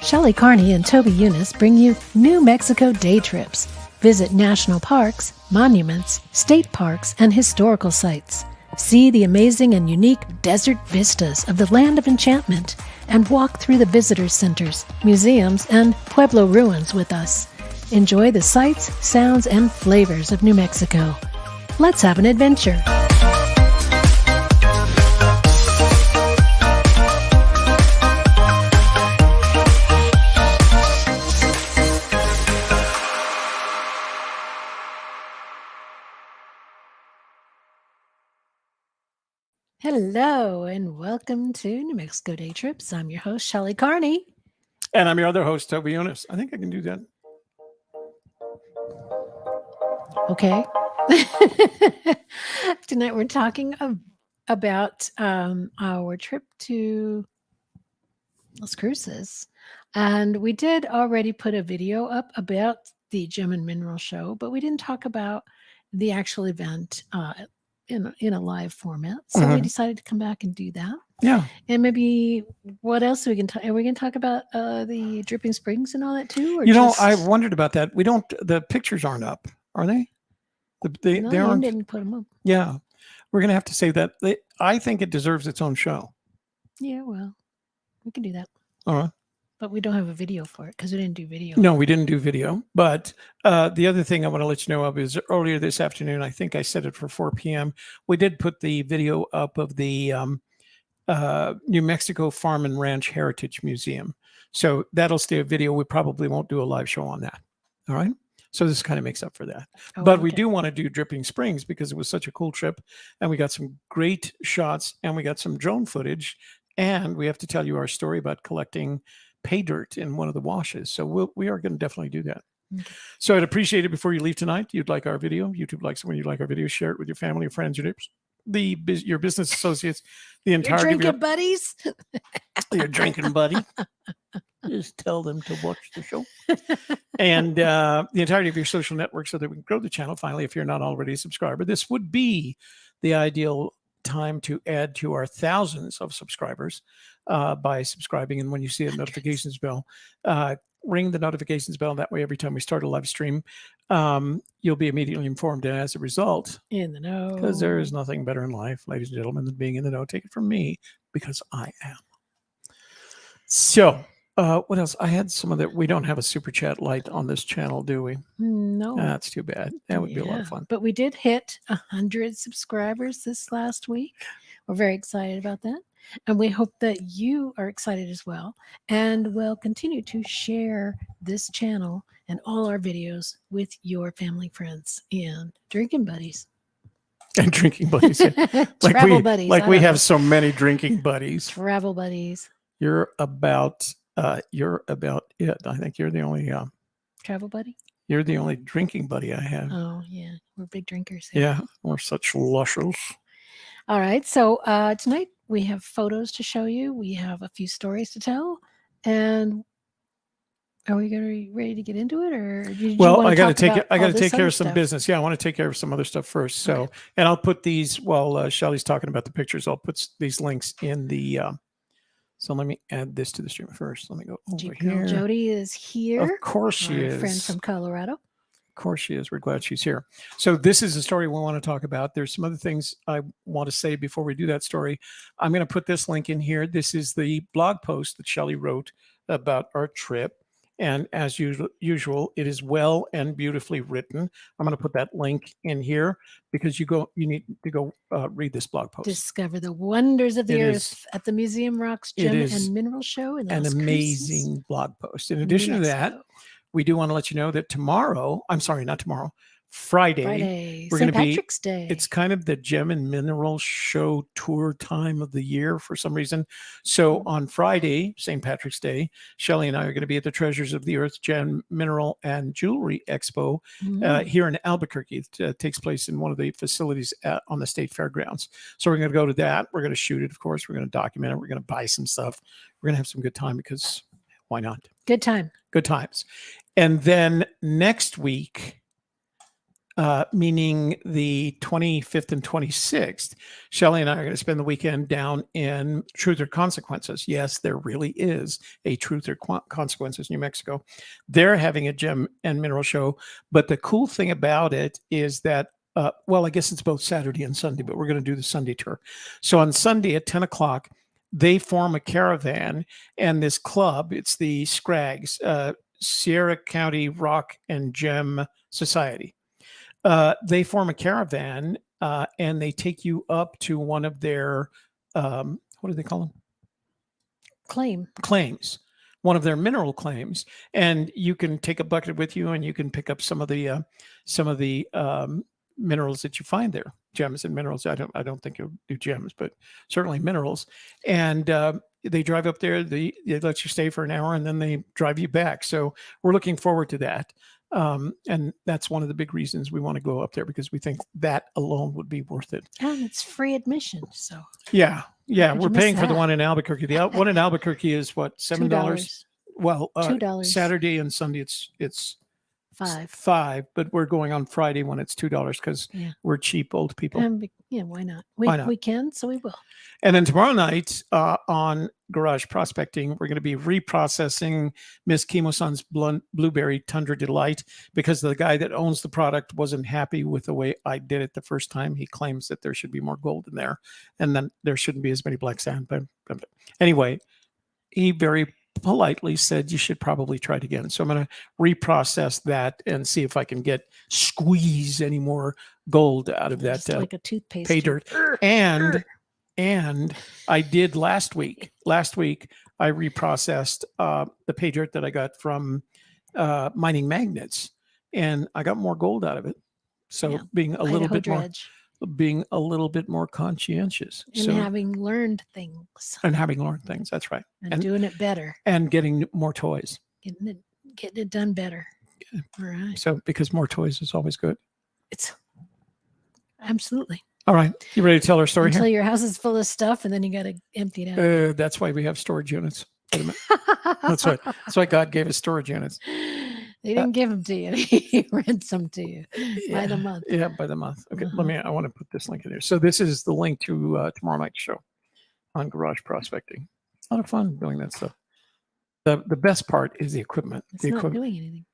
Shelley Carney and Toby Eunice bring you New Mexico day trips. Visit national parks, monuments, state parks, and historical sites. See the amazing and unique desert vistas of the Land of Enchantment and walk through the visitor centers, museums, and Pueblo ruins with us. Enjoy the sights, sounds, and flavors of New Mexico. Let's have an adventure. Hello, and welcome to New Mexico Day Trips. I'm your host, Shelley Carney. And I'm your other host, Toby Eunice. I think I can do that. Okay. Tonight we're talking about our trip to Las Cruces. And we did already put a video up about the Gem and Mineral Show, but we didn't talk about the actual event in a live format. So we decided to come back and do that. Yeah. And maybe what else we can talk? Are we going to talk about the Dripping Springs and all that too? Or I wondered about that. The pictures aren't up, are they? They aren't. Didn't put them up. Yeah. We're going to have to say that. I think it deserves its own show. Yeah, well, we can do that. All right. But we don't have a video for it because we didn't do video. No, we didn't do video. But the other thing I want to let you know of is earlier this afternoon, I think I set it for 4 p.m. We did put the video up of the New Mexico Farm and Ranch Heritage Museum. So that'll stay a video. We probably won't do a live show on that. All right. So this kind of makes up for that. But we do want to do Dripping Springs because it was such a cool trip. And we got some great shots and we got some drone footage. And we have to tell you our story about collecting pay dirt in one of the washes. So we are going to definitely do that. Okay. So I'd appreciate it before you leave tonight. You'd like our video. YouTube likes it when you like our video. Share it with your family, your friends, your neighbors, your business associates, the entire drinking buddies. Your drinking buddy. Just tell them to watch the show. And the entirety of your social network so that we can grow the channel. Finally, if you're not already a subscriber, this would be the ideal time to add to our thousands of subscribers by subscribing. And when you see a notifications bell, ring the notifications bell. That way, every time we start a live stream, you'll be immediately informed. And as a result, in the know, because there is nothing better in life, ladies and gentlemen, than being in the know. Take it from me, because I am. So what else? I had some of that. We don't have a super chat light on this channel, do we? No. That's too bad. That would be a lot of fun. But we did hit 100 subscribers this last week. We're very excited about that. And we hope that you are excited as well. And will continue to share this channel and all our videos with your family, friends, and drinking buddies. And drinking buddies. Yeah. Travel buddies. We have so many drinking buddies. Travel buddies. You're about it. I think you're the only travel buddy. You're the only drinking buddy I have. Oh yeah, we're big drinkers. Yeah, we're such lushers. All right, so tonight we have photos to show you. We have a few stories to tell, and are we going to be ready to get into it, or I got to take care of some business. Yeah, I want to take care of some other stuff first. So, okay. And I'll put these while Shelley's talking about the pictures. I'll put these links in the. So let me add this to the stream first. Let me go over here. Jody is here. Of course she is. Friend from Colorado. Of course she is. We're glad she's here. So this is a story we want to talk about. There's some other things I want to say before we do that story. I'm going to put this link in here. This is the blog post that Shelley wrote about our trip. And as usual, it is well and beautifully written. I'm going to put that link in here because you need to go read this blog post. Discover the wonders of the earth at the Museum Rocks Gem and Mineral Show. In an amazing blog post. In addition to that, we do want to let you know that Friday, we're going to be Patrick's Day. It's kind of the Gem and Mineral Show tour time of the year for some reason. So on Friday, St. Patrick's Day, Shelley and I are going to be at the Treasures of the Earth Gem, Mineral, and Jewelry Expo here in Albuquerque. It takes place in one of the facilities on the state fairgrounds. So we're going to go to that. We're going to shoot it, of course. We're going to document it. We're going to buy some stuff. We're going to have some good time because why not? Good time. Good times. And then next week, meaning the 25th and 26th, Shelley and I are going to spend the weekend down in Truth or Consequences. Yes, there really is a Truth or Consequences, New Mexico. They're having a gem and mineral show. But the cool thing about it is that, well, I guess it's both Saturday and Sunday, but we're going to do the Sunday tour. So on Sunday at 10 o'clock, they form a caravan, and this club, it's the Scraggs, Sierra County Rock and Gem Society. They form a caravan, and they take you up to one of their, what do they call them? Claims, one of their mineral claims, and you can take a bucket with you, and you can pick up some of the minerals that you find there, gems and minerals. I don't think you'll do gems, but certainly minerals. And they drive up there. They let you stay for an hour, and then they drive you back. So we're looking forward to that. And that's one of the big reasons we want to go up there, because we think that alone would be worth it. And it's free admission. So yeah, we're paying for the one in Albuquerque. The one in Albuquerque is what, $7? Well, $2. Saturday and Sunday it's $5, but we're going on Friday when it's $2 because we're cheap old people. Yeah, why not? Why not? We can, so we will. And then tomorrow night on Garage Prospecting, we're going to be reprocessing Miss Kimo-san's Blueberry Tundra Delight, because the guy that owns the product wasn't happy with the way I did it the first time. He claims that there should be more gold in there, and then there shouldn't be as many black sand. But anyway, he very politely said you should probably try it again. So I'm going to reprocess that and see if I can squeeze any more gold out of that like a toothpaste pay dirt. And I did last week. Last week I reprocessed the pay dirt that I got from mining magnets, and I got more gold out of it. So being a little bit more conscientious, and having learned things. That's right. And doing it better. And getting more toys. Getting it done better. Yeah. All right. So because more toys is always good. It's absolutely. All right. You ready to tell our story Until here? your house is full of stuff and then you got to empty it out. That's why we have storage units. That's why God gave us storage units. They didn't give them to you. He rents them to you by the month. Yeah, by the month. Okay, I want to put this link in there. So this is the link to tomorrow night's show on Garage Prospecting. A lot of fun doing that stuff. The best part is the equipment. It's not doing anything.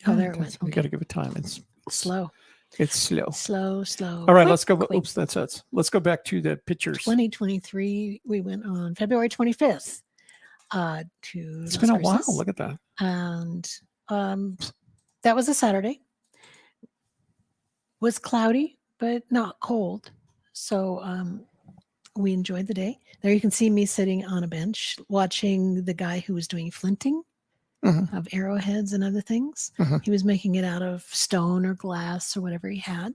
Oh, there it went. You got to give it time. It's slow. It's slow. Slow. All right, let's go. Oops, that's us. Let's go back to the pictures. 2023. We went on February 25th. It's been a while. Look at that. And that was a Saturday. Was cloudy, but not cold. So we enjoyed the day. There you can see me sitting on a bench watching the guy who was doing flinting of arrowheads and other things. He was making it out of stone or glass or whatever he had.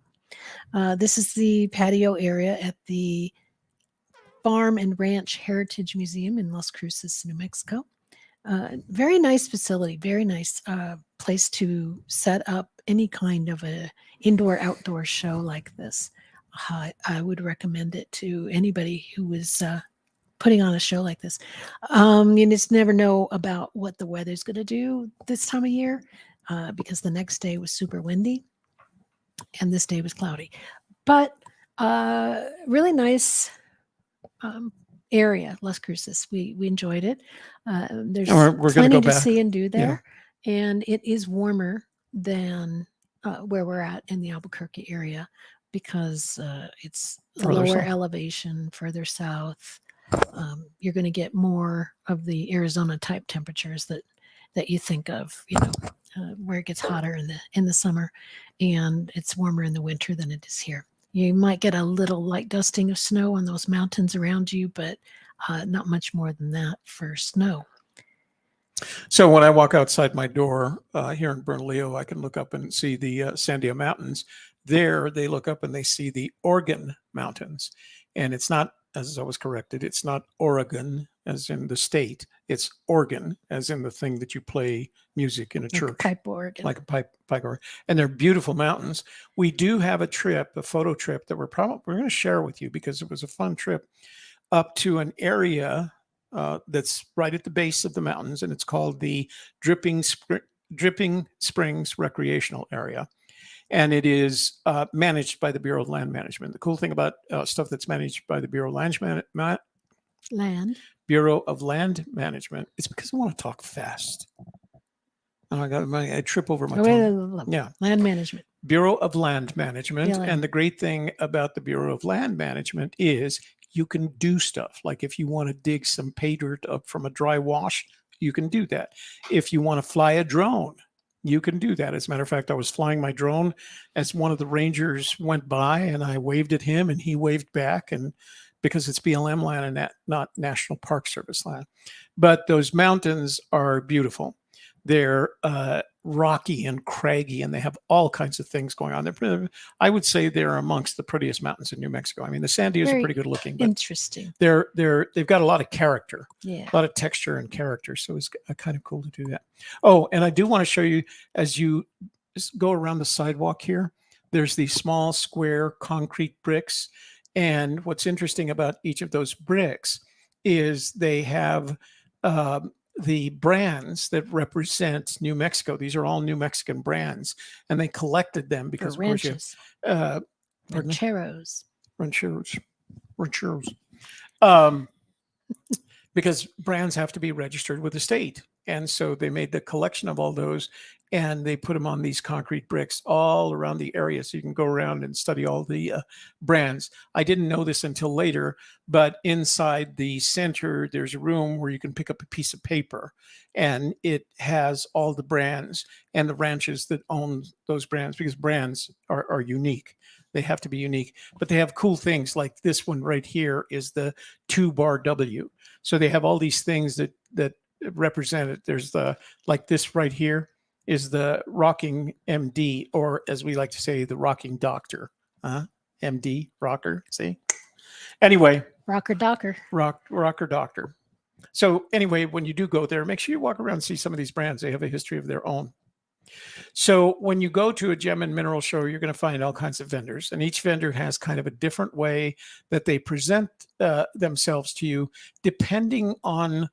This is the patio area at the Farm and Ranch Heritage Museum in Las Cruces, New Mexico. Very nice facility, very nice place to set up any kind of a indoor-outdoor show like this. I would recommend it to anybody who is putting on a show like this. You just never know about what the weather's going to do this time of year, because the next day was super windy and this day was cloudy. But really nice area, Las Cruces. We enjoyed it. There's plenty to see and do there. Yeah. And it is warmer than where we're at in the Albuquerque area, because it's lower elevation, further south. You're going to get more of the Arizona type temperatures that you think of, where it gets hotter in the summer, and it's warmer in the winter than it is here. You might get a little light dusting of snow on those mountains around you, but not much more than that for snow. So when I walk outside my door here in Bernalillo, I can look up and see the Sandia Mountains. There, they look up and they see the Organ Mountains. And it's not, as I was corrected, it's not Oregon, as in the state. It's organ, as in the thing that you play music in a church. Pipe organ. Like a pipe organ. And they're beautiful mountains. We do have a photo trip that we're going to share with you, because it was a fun trip up to an area that's right at the base of the mountains, and it's called the Dripping Springs Recreational Area. and it is managed by the Bureau of Land Management. The cool thing about stuff that's managed by the Bureau of Bureau of Land Management is because I want to talk fast. Oh, I trip over my tongue. Yeah. Land Management. Bureau of Land Management. BLM. And the great thing about the Bureau of Land Management is you can do stuff. Like if you want to dig some pay dirt up from a dry wash, you can do that. If you want to fly a drone, you can do that. As a matter of fact, I was flying my drone as one of the rangers went by, and I waved at him and he waved back, and because it's BLM land and not National Park Service land. But those mountains are beautiful. They're rocky and craggy, and they have all kinds of things going on. I would say they're amongst the prettiest mountains in New Mexico. I mean, the Sandias are pretty good looking, but interesting. They've got a lot of character, a lot of texture and character. So it's kind of cool to do that. Oh, and I do want to show you as you go around the sidewalk here. There's these small square concrete bricks, and what's interesting about each of those bricks is they have the brands that represent New Mexico. These are all New Mexican brands, and they collected them because, of course, rancheros. Because brands have to be registered with the state. And so they made the collection of all those, and they put them on these concrete bricks all around the area. So you can go around and study all the brands. I didn't know this until later, but inside the center, there's a room where you can pick up a piece of paper, and it has all the brands and the ranches that own those brands, because brands are unique. They have to be unique, but they have cool things like this one right here is the 2-bar W. So they have all these things that represent it. There's the, like this right here is the rocking MD, or as we like to say, the rocking doctor. MD, rocker, see? Anyway. Rocker docker. Rocker doctor. So anyway, when you do go there, make sure you walk around and see some of these brands. They have a history of their own. So when you go to a gem and mineral show, you're going to find all kinds of vendors, and each vendor has kind of a different way that they present themselves to you, depending on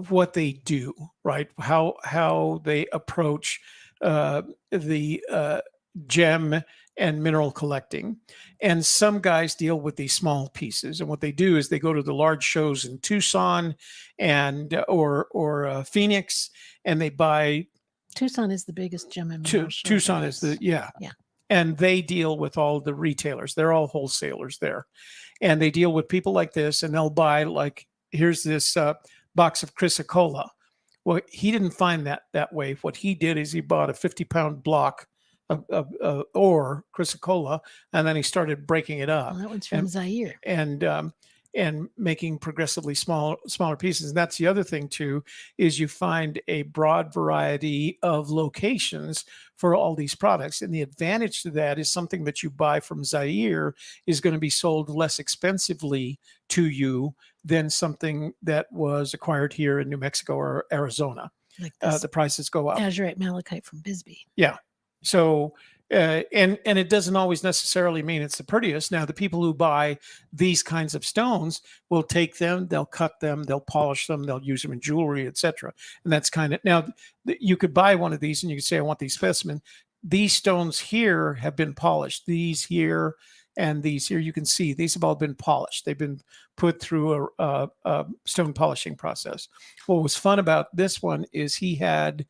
what they do, right? How they approach the gem and mineral collecting. And some guys deal with these small pieces, and what they do is they go to the large shows in Tucson and or Phoenix, and they buy. Tucson is the biggest gem and mineral show. Tucson is yeah. And they deal with all the retailers. They're all wholesalers there, and they deal with people like this, and they'll buy, like, here's this box of chrysocolla. Well, he didn't find that way. What he did is he bought a 50-pound block of ore chrysocolla, and then he started breaking it up. Well, that one's from Zaire. And making progressively smaller pieces. And that's the other thing too, is you find a broad variety of locations for all these products. And the advantage to that is something that you buy from Zaire is going to be sold less expensively to you than something that was acquired here in New Mexico or Arizona. Like the prices go up. Azurite malachite from Bisbee. Yeah. So and it doesn't always necessarily mean it's the prettiest. Now, the people who buy these kinds of stones will take them, they'll cut them, they'll polish them, they'll use them in jewelry, etc. And that's kind of, now you could buy one of these and you could say, I want these specimen. These stones here have been polished. These here and these here, you can see these have all been polished. They've been put through a stone polishing process. What was fun about this one is he had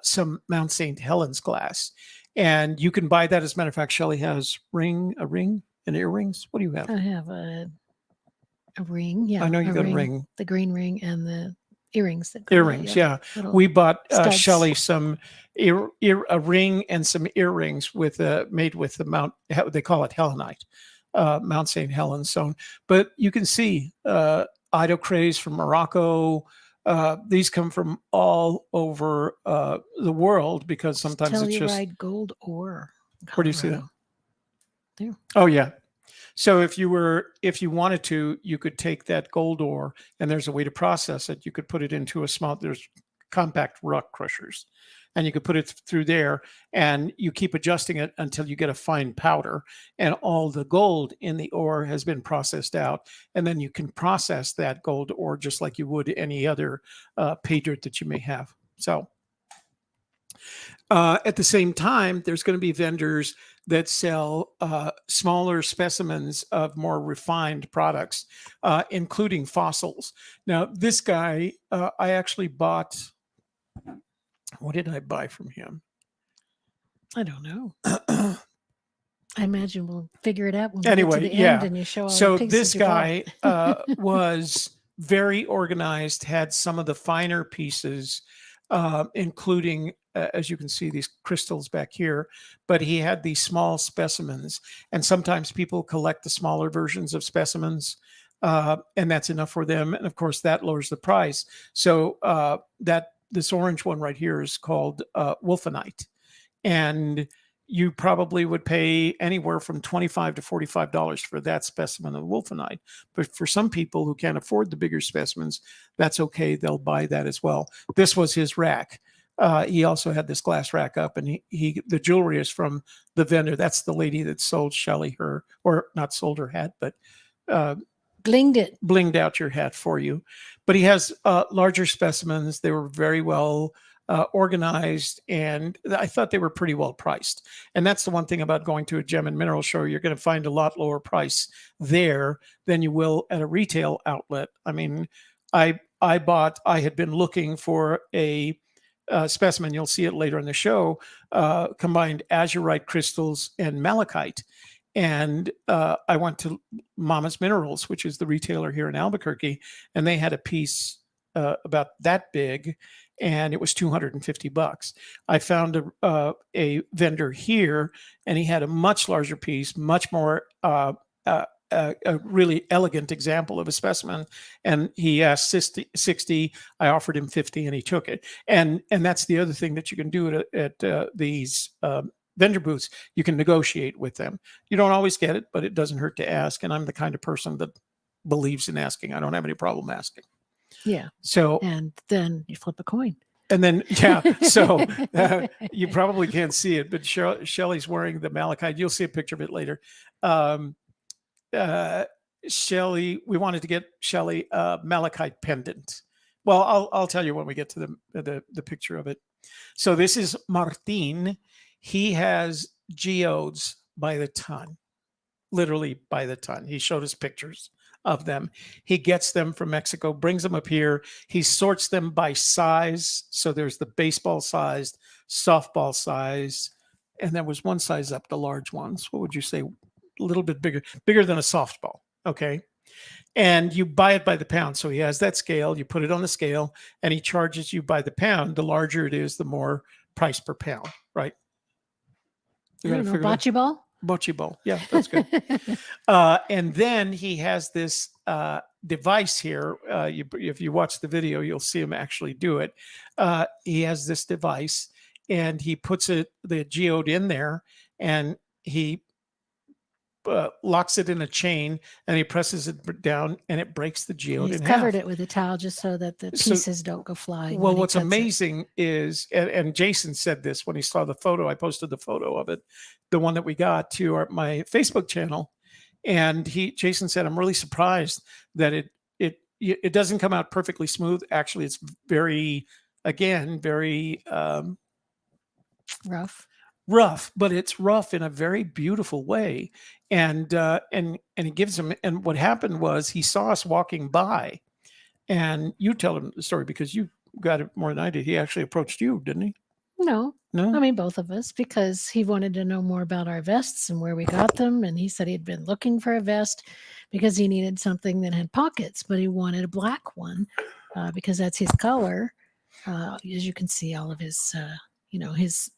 some Mount St. Helens glass. And you can buy that. As a matter of fact, Shelley has a ring and earrings. What do you have? I have a ring. Yeah. I know you got a ring. The green ring and the earrings. Earrings, yeah. We bought Shelley some a ring and some earrings with made with the Mount, they call it Helenite, Mount St. Helens stone. But you can see idocrase from Morocco. These come from all over the world, because sometimes it's just gold ore. Where do you see that? There. Oh yeah. So if you wanted to, you could take that gold ore, and there's a way to process it. You could put it into there's compact rock crushers, and you could put it through there, and you keep adjusting it until you get a fine powder, and all the gold in the ore has been processed out. And then you can process that gold ore just like you would any other pay dirt that you may have. So At the same time, there's going to be vendors that sell smaller specimens of more refined products, including fossils. Now, this guy, I actually bought. What did I buy from him? I don't know. I imagine we'll figure it out when we Anyway, get to the yeah. end and you show all So the pieces this you bought. guy was very organized, had some of the finer pieces, including, as you can see, these crystals back here, but he had these small specimens. And sometimes people collect the smaller versions of specimens, and that's enough for them. And of course, that lowers the price. So this orange one right here is called wolfenite. And you probably would pay anywhere from $25 to $45 for that specimen of wolfenite. But for some people who can't afford the bigger specimens, that's okay. They'll buy that as well. This was his rack. He also had this glass rack up, and the jewelry is from the vendor. That's the lady that sold Shelley her, or not sold her hat, but blinged out your hat for you. But he has larger specimens. They were very well organized, and I thought they were pretty well priced. And that's the one thing about going to a gem and mineral show. You're going to find a lot lower price there than you will at a retail outlet. I mean, I had been looking for a specimen. You'll see it later in the show, combined azurite crystals and malachite. And I went to Mama's Minerals, which is the retailer here in Albuquerque, and they had a piece about that big, and it was $250. I found a vendor here, and he had a much larger piece, much more a really elegant example of a specimen, and he asked 60. I offered him 50, and he took it. And that's the other thing that you can do at these vendor booths. You can negotiate with them. You don't always get it, but it doesn't hurt to ask. And I'm the kind of person that believes in asking. I don't have any problem asking. Yeah. So, and then you flip a coin. And then, yeah, so you probably can't see it, but Shelley's wearing the malachite. You'll see a picture of it later. Shelley, we wanted to get Shelley a malachite pendant. Well, I'll tell you when we get to the picture of it. So this is Martin. He has geodes by the ton, literally by the ton. He showed us pictures of them. He gets them from Mexico, brings them up here. He sorts them by size. So there's the baseball sized, softball size, and there was one size up, the large ones. What would you say? A little bit bigger than a softball. Okay. And you buy it by the pound. So he has that scale. You put it on the scale, and he charges you by the pound. The larger it is, the more price per pound, right? You got to figure bocce ball? Bocce ball. Yeah, that's good. And then he has this device here. If you watch the video, you'll see him actually do it. He has this device, and he puts the geode in there, and he locks it in a chain, and he presses it down, and it breaks the geode in half. He's covered it with a towel just so that the pieces don't go flying. Well, what's amazing is, and Jason said this when he saw the photo. I posted the photo of it, the one that we got to my Facebook channel, and Jason said, "I'm really surprised that it doesn't come out perfectly smooth. Actually, it's very rough, but it's rough in a very beautiful way." And it gives him. And what happened was he saw us walking by, and you tell him the story because you got it more than I did. He actually approached you, didn't he? No. I mean, both of us, because he wanted to know more about our vests and where we got them. And he said he'd been looking for a vest because he needed something that had pockets, but he wanted a black one because that's his color. As you can see, all of his, his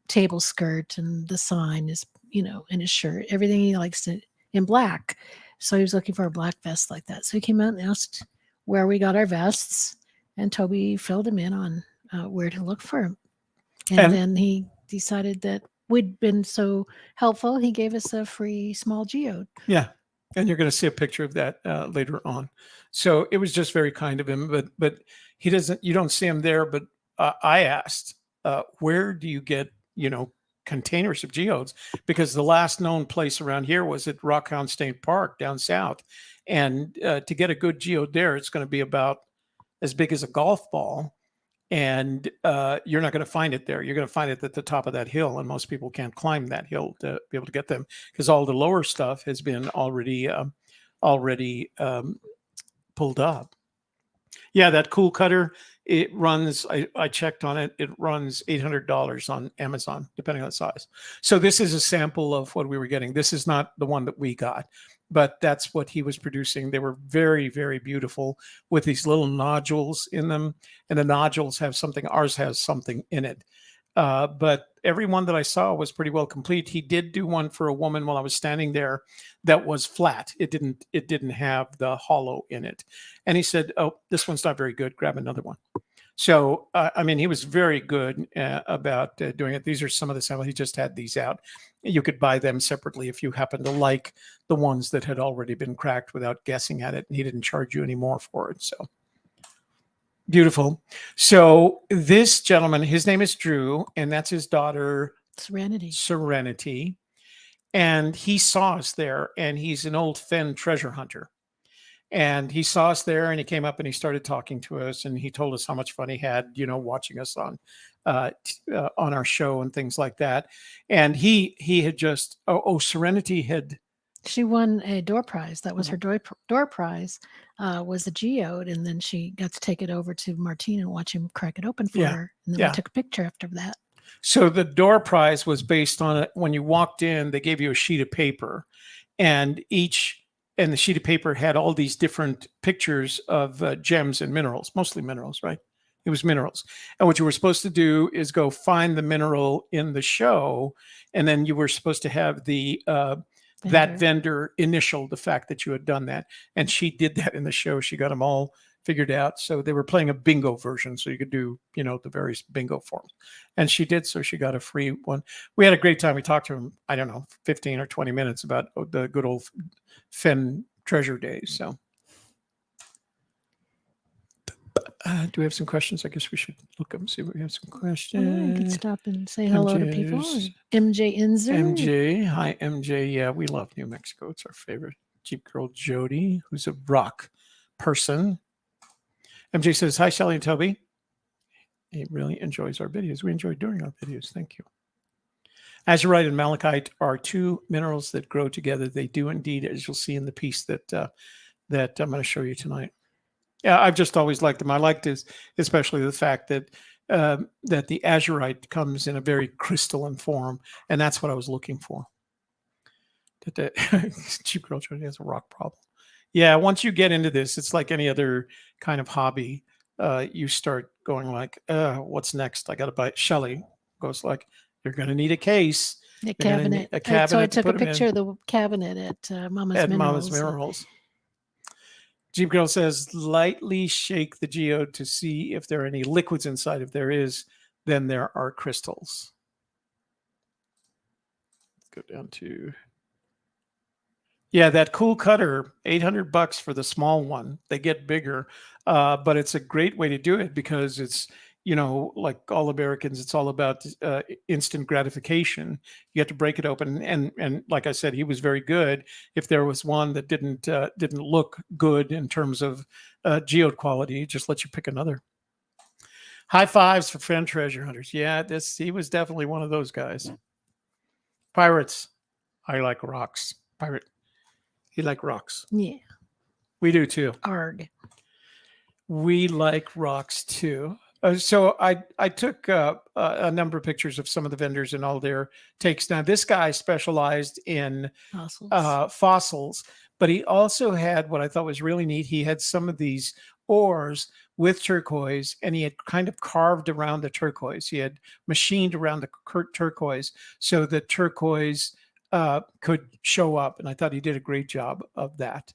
table skirt and the sign is, and his shirt, everything he likes in black. So he was looking for a black vest like that. So he came out and asked where we got our vests, and Toby filled him in on where to look for him. And then he decided that we'd been so helpful, he gave us a free small geode. Yeah. And you're going to see a picture of that later on. So it was just very kind of him, but you don't see him there. But I asked, where do you get, containers of geodes? Because the last known place around here was at Rockhound State Park down south. And to get a good geode there, it's going to be about as big as a golf ball. and you're not going to find it there. You're going to find it at the top of that hill, and most people can't climb that hill to be able to get them because all the lower stuff has been already pulled up. Yeah, that cool cutter, it runs, I checked on it, it runs $800 on Amazon, depending on the size. So this is a sample of what we were getting. This is not the one that we got, but that's what he was producing. They were very, very beautiful with these little nodules in them. And the nodules have something, ours has something in it. But every one that I saw was pretty well complete. He did do one for a woman while I was standing there that was flat. It didn't have the hollow in it. And he said, "Oh, this one's not very good. Grab another one." So, I mean, he was very good about doing it. These are some of the samples. He just had these out. You could buy them separately if you happen to like the ones that had already been cracked without guessing at it. And he didn't charge you any more for it. So beautiful. So this gentleman, his name is Drew, and that's his daughter, Serenity. And he saw us there, and he's an old Fen treasure hunter. And he saw us there, and he came up and he started talking to us, and he told us how much fun he had, watching us on our show and things like that. And he had just, Serenity had. She won a door prize. That was her door prize, was a geode. And then she got to take it over to Martine and watch him crack it open for her. And then we took a picture after that. So the door prize was based on it. When you walked in, they gave you a sheet of paper, and the sheet of paper had all these different pictures of gems and minerals, mostly minerals, right? It was minerals. And what you were supposed to do is go find the mineral in the show. And then you were supposed to have that vendor initial the fact that you had done that. And she did that in the show. She got them all figured out. So they were playing a bingo version. So you could do, the various bingo forms. And she did. So she got a free one. We had a great time. We talked to him, 15 or 20 minutes about the good old Fen treasure days. So do we have some questions? I guess we should look up and see if we have some questions. I could stop and say hello to people. MJ Inzer. MJ. Hi, MJ. Yeah, we love New Mexico. It's our favorite. Jeep girl Jody, who's a rock person. MJ says, "Hi, Shelley and Toby." He really enjoys our videos. We enjoy doing our videos. Thank you. Azurite and malachite are two minerals that grow together. They do indeed, as you'll see in the piece that I'm going to show you tonight. Yeah, I've just always liked them. I liked this, especially the fact that the azurite comes in a very crystalline form, and that's what I was looking for. Cheap girl has a rock problem. Yeah, once you get into this, it's like any other kind of hobby. You start going like, what's next? I got to buy it. Shelley goes like, you're going to need a case. A cabinet. So I took a picture of the cabinet at Mama's Minerals. Jeep Girl says, lightly shake the geode to see if there are any liquids inside. If there is, then there are crystals. Let's go down to... Yeah, that cool cutter, $800 for the small one. They get bigger, but it's a great way to do it because it's, like all Americans, it's all about instant gratification. You have to break it open, and like I said, he was very good. If there was one that didn't look good in terms of geode quality, just let you pick another. High fives for Fen treasure hunters. Yeah, he was definitely one of those guys. Pirates, I like rocks. Pirate. You like rocks? Yeah. We do too. Arg. We like rocks too. So I took a number of pictures of some of the vendors and all their takes. Now, this guy specialized in fossils, but he also had what I thought was really neat. He had some of these ores with turquoise, and he had kind of carved around the turquoise. He had machined around the turquoise so the turquoise could show up, and I thought he did a great job of that.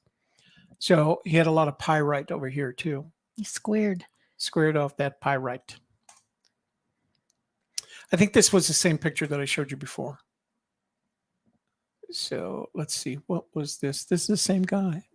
So he had a lot of pyrite over here too. He squared off that pyrite. I think this was the same picture that I showed you before. So let's see, what was this? This is the same guy.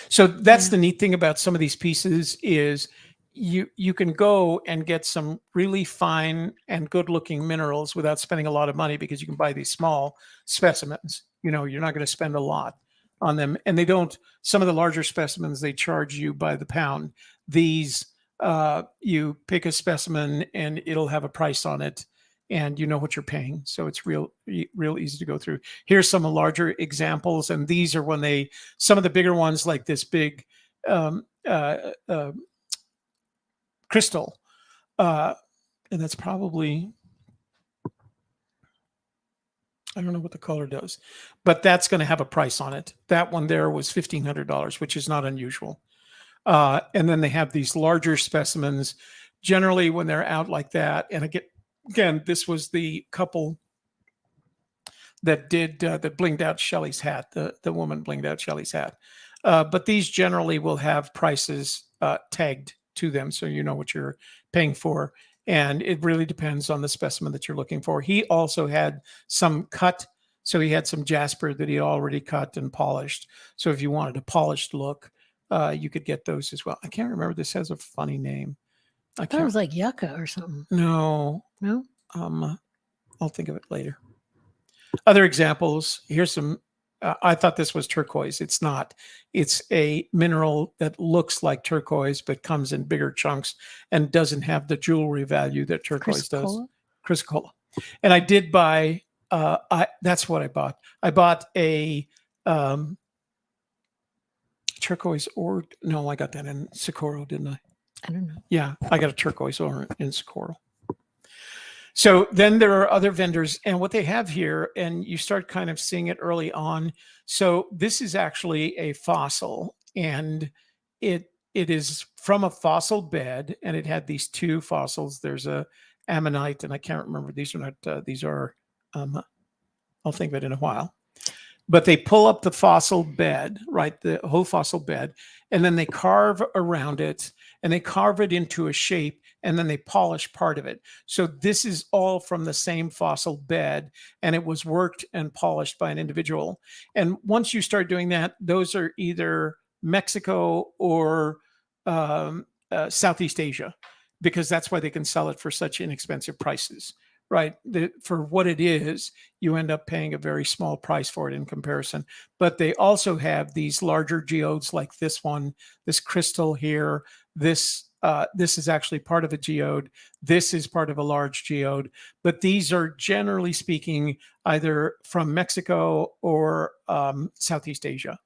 So that's the neat thing about some of these pieces is you can go and get some really fine and good looking minerals without spending a lot of money because you can buy these small specimens. You're not going to spend a lot on them. And they don't, some of the larger specimens, they charge you by the pound. These You pick a specimen and it'll have a price on it, and you know what you're paying. So it's real easy to go through. Here's some larger examples, and these are when some of the bigger ones, like this big um, uh, uh, crystal, and that's probably, I don't know what the color does, but that's going to have a price on it. That one there was $1,500, which is not unusual. And then they have these larger specimens, generally when they're out like that. And again, this was the couple that that blinged out Shelley's hat. The woman blinged out Shelley's hat. But these generally will have prices tagged to them, so you know what you're paying for. And it really depends on the specimen that you're looking for. He also had some cut. So he had some jasper that he already cut and polished. So if you wanted a polished look, you could get those as well. I can't remember. This has a funny name. I thought it was like yucca or something. No. No? I'll think of it later. Other examples. Here's some. I thought this was turquoise. It's not. It's a mineral that looks like turquoise, but comes in bigger chunks and doesn't have the jewelry value that turquoise does. Chrysocolla. And I did buy, that's what I bought. I bought a turquoise ore. No, I got that in Socorro, didn't I? I don't know. Yeah, I got a turquoise ore in Socorro. So then there are other vendors, and what they have here, and you start kind of seeing it early on. So this is actually a fossil, and it is from a fossil bed, and it had these two fossils. There's a ammonite, and I can't remember. These are not. These are. I'll think of it in a while. But they pull up the fossil bed, right? The whole fossil bed, and then they carve around it, and they carve it into a shape, and then they polish part of it. So this is all from the same fossil bed, and it was worked and polished by an individual. And once you start doing that, those are either Mexico or Southeast Asia, because that's why they can sell it for such inexpensive prices. Right. For what it is, you end up paying a very small price for it in comparison. But they also have these larger geodes like this one, this crystal here. This is actually part of a geode. This is part of a large geode. But these are, generally speaking, either from Mexico or Southeast Asia.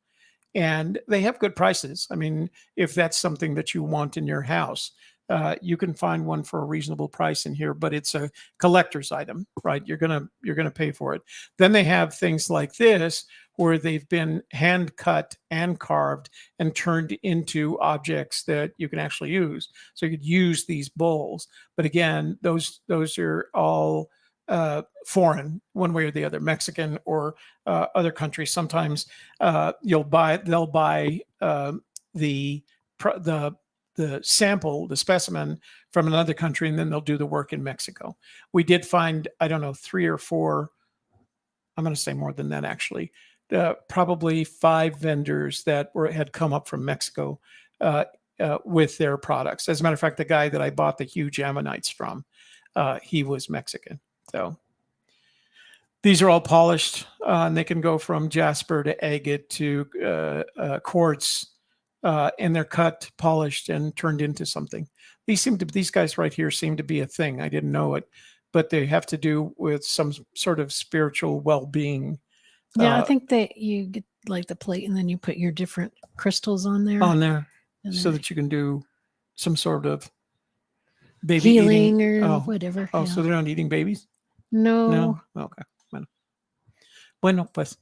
And they have good prices. I mean, if that's something that you want in your house, you can find one for a reasonable price in here, but it's a collector's item, right? You're gonna pay for it. Then they have things like this, where they've been hand cut and carved and turned into objects that you can actually use. So you could use these bowls, but again, those are all foreign, one way or the other, Mexican or other countries. Sometimes they'll buy the sample, the specimen from another country, and then they'll do the work in Mexico. We did find, I don't know, 3 or 4, I'm going to say more than that actually, probably 5 vendors that had come up from Mexico with their products. As a matter of fact, the guy that I bought the huge ammonites from, he was Mexican. So these are all polished, and they can go from jasper to agate to quartz. And they're cut, polished, and turned into something. These guys right here seem to be a thing. I didn't know it, but they have to do with some sort of spiritual well-being. Yeah, I think that you get like the plate, and then you put your different crystals on there. So that you can do some sort of baby healing eating, or whatever. Oh, yeah. So they're not eating babies? No. Okay. Bueno, pues.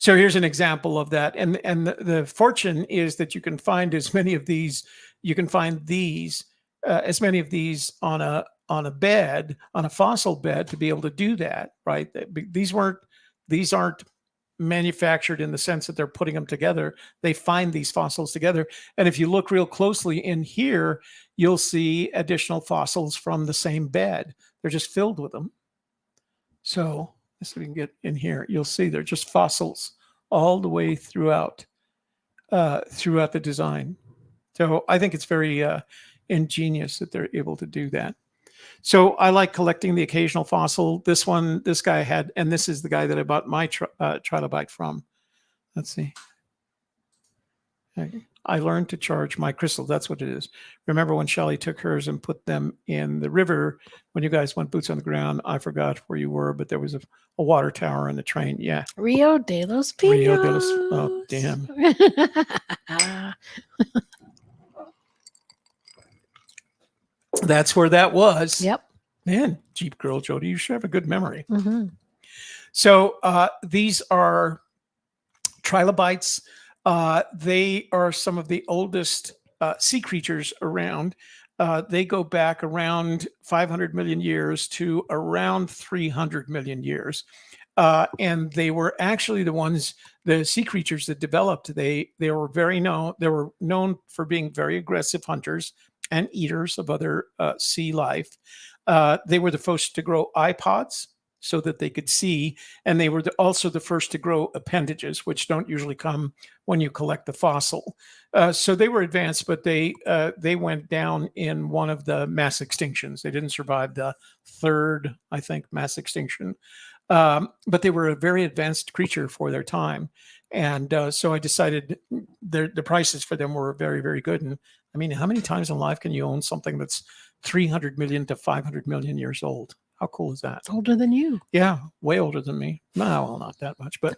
So here's an example of that. And the fortune is that you can find as many of these. You can find these, as many of these on a bed, on a fossil bed, to be able to do that, right? These aren't manufactured in the sense that they're putting them together. They find these fossils together. And if you look real closely in here, you'll see additional fossils from the same bed. They're just filled with them. So we can get in here. You'll see they're just fossils all the way throughout the design. So I think it's very ingenious that they're able to do that. So I like collecting the occasional fossil. This guy had, and this is the guy that I bought my trilobite from. Let's see. I learned to charge my crystals. That's what it is. Remember when Shelley took hers and put them in the river when you guys went boots on the ground? I forgot where you were, but there was a water tower and a train. Yeah. Rio de los Pinos. Rio de los, oh, damn. That's where that was. Yep. Man, Jeep Girl Jody, you should have a good memory. Mm-hmm. So these are trilobites. They are some of the oldest sea creatures around. They go back around 500 million years to around 300 million years. And they were actually the sea creatures that developed. They were they were known for being very aggressive hunters and eaters of other sea life. They were the first to grow iPods so that they could see, and they were also the first to grow appendages, which don't usually come when you collect the fossil. So they were advanced, but they went down in one of the mass extinctions. They didn't survive the third, I think, mass extinction. But they were a very advanced creature for their time. And so I decided the prices for them were very, very good. And I mean, how many times in life can you own something that's 300 million to 500 million years old? How cool is that? Older than you. Yeah, way older than me. No, well, not that much. But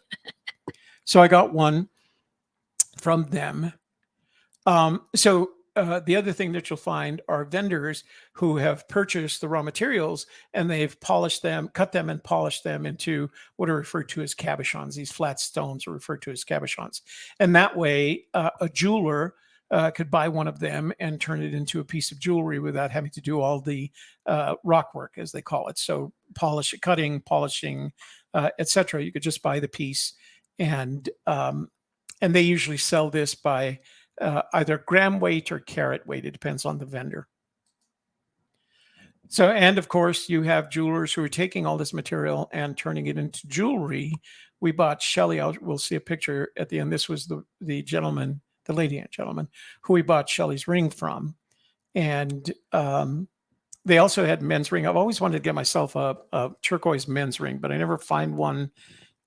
so I got one from them. The other thing that you'll find are vendors who have purchased the raw materials and they've polished them, cut them and polished them into what are referred to as cabochons. These flat stones are referred to as cabochons. And that way, a jeweler could buy one of them and turn it into a piece of jewelry without having to do all the rock work, as they call it. So cutting, polishing, etc. You could just buy the piece, and they usually sell this by either gram weight or carat weight. It depends on the vendor. So, and of course, you have jewelers who are taking all this material and turning it into jewelry. We bought Shelley. We'll see a picture at the end. This was the gentleman, the lady and gentleman, who we bought Shelley's ring from. And they also had men's ring. I've always wanted to get myself a turquoise men's ring, but I never find one.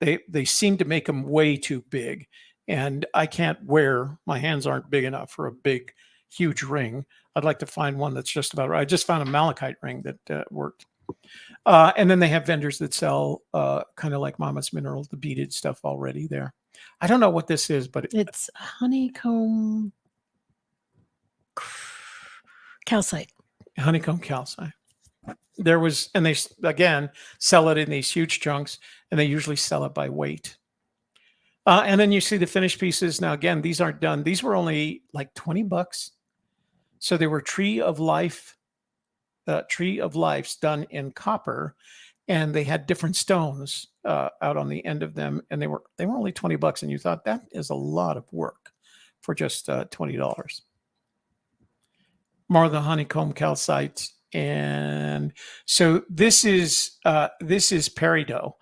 They seem to make them way too big. And I can't my hands aren't big enough for a big, huge ring. I'd like to find one that's just about right. I just found a malachite ring that worked. And then they have vendors that sell kind of like Mama's Minerals, the beaded stuff already there. I don't know what this is, but it's honeycomb calcite. Honeycomb calcite. And they, again, sell it in these huge chunks, and they usually sell it by weight. And then you see the finished pieces. Now, again, these aren't done. These were only like $20. So they were tree of lives done in copper, and they had different stones out on the end of them, and they were only $20. And you thought that is a lot of work for just $20. More of the honeycomb calcite, and so this is peridot.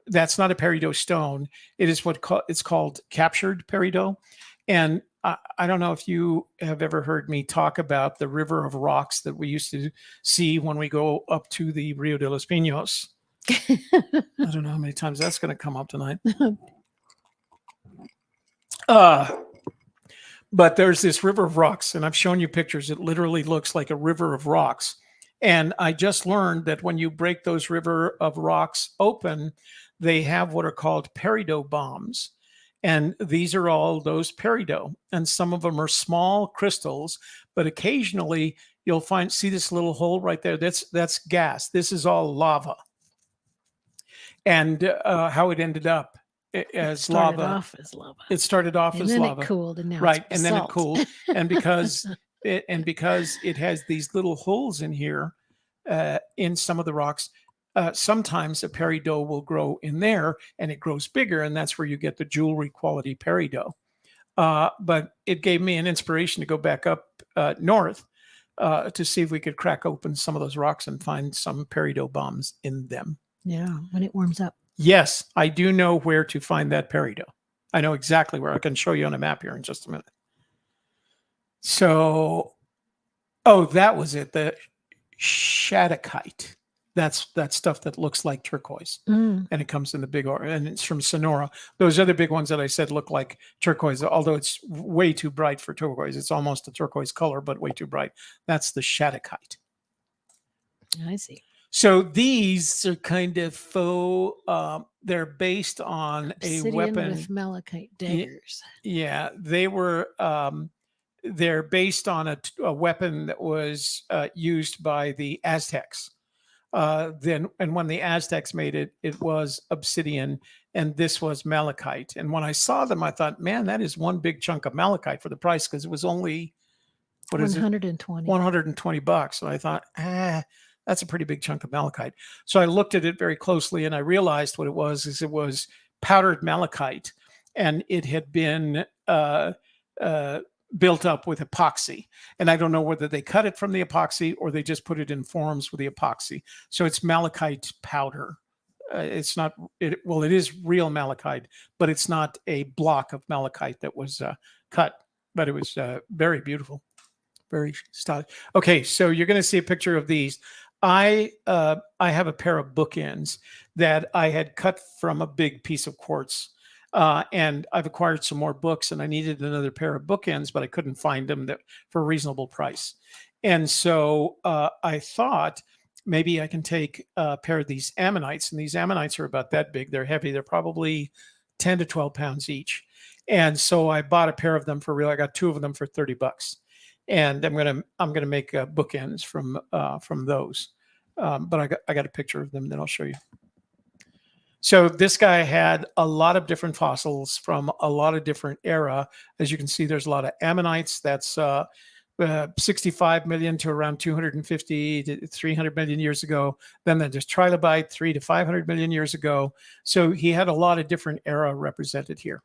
That's not a peridot stone. It is it's called captured peridot. And I don't know if you have ever heard me talk about the river of rocks that we used to see when we go up to the Rio de los Pinos. I don't know how many times that's going to come up tonight. But there's this river of rocks, and I've shown you pictures. It literally looks like a river of rocks. And I just learned that when you break those river of rocks open, they have what are called peridot bombs. And these are all those peridot. And some of them are small crystals, but occasionally you'll see this little hole right there. That's gas. This is all lava. And how it ended up as lava. It started off as lava. And then it cooled, and now right. It's and salt. Then it cooled. And because it has these little holes in here in some of the rocks, sometimes a peridot will grow in there, and it grows bigger, and that's where you get the jewelry quality peridot. But it gave me an inspiration to go back up north to see if we could crack open some of those rocks and find some peridot bombs in them. Yeah, when it warms up. Yes, I do know where to find that peridot. I know exactly where. I can show you on a map here in just a minute. So, that was it. The shadakite. That's that stuff that looks like turquoise. Mm. And it comes in the big and it's from Sonora. Those other big ones that I said look like turquoise, although it's way too bright for turquoise. It's almost a turquoise color, but way too bright. That's the shattuckite. I see. So these are kind of faux. They're based on Obsidian a weapon with malachite daggers. Yeah, they were. They're based on a weapon that was used by the Aztecs. Then, and when the Aztecs made it, it was obsidian, and this was malachite. And when I saw them, I thought, man, that is one big chunk of malachite for the price, because it was only what is it? 120. $120. And I thought, that's a pretty big chunk of malachite. So I looked at it very closely, and I realized what it was. Is it was powdered malachite, and it had been built up with epoxy. And I don't know whether they cut it from the epoxy or they just put it in forms with the epoxy. So it's malachite powder. It's not, it is real malachite, but it's not a block of malachite that was cut, but it was very beautiful. Very stylish. Okay, so you're going to see a picture of these. I have a pair of bookends that I had cut from a big piece of quartz. And I've acquired some more books, and I needed another pair of bookends, but I couldn't find them for a reasonable price. And so I thought maybe I can take a pair of these ammonites, and these ammonites are about that big. They're heavy. They're probably 10 to 12 pounds each. And so I bought a pair of them for real. I got two of them for $30. And I'm gonna make bookends from those. But I got a picture of them that I'll show you. So this guy had a lot of different fossils from a lot of different era. As you can see, there's a lot of ammonites. That's 65 million to around 250 to 300 million years ago. Then there's trilobite, 3 to 500 million years ago. So he had a lot of different era represented here.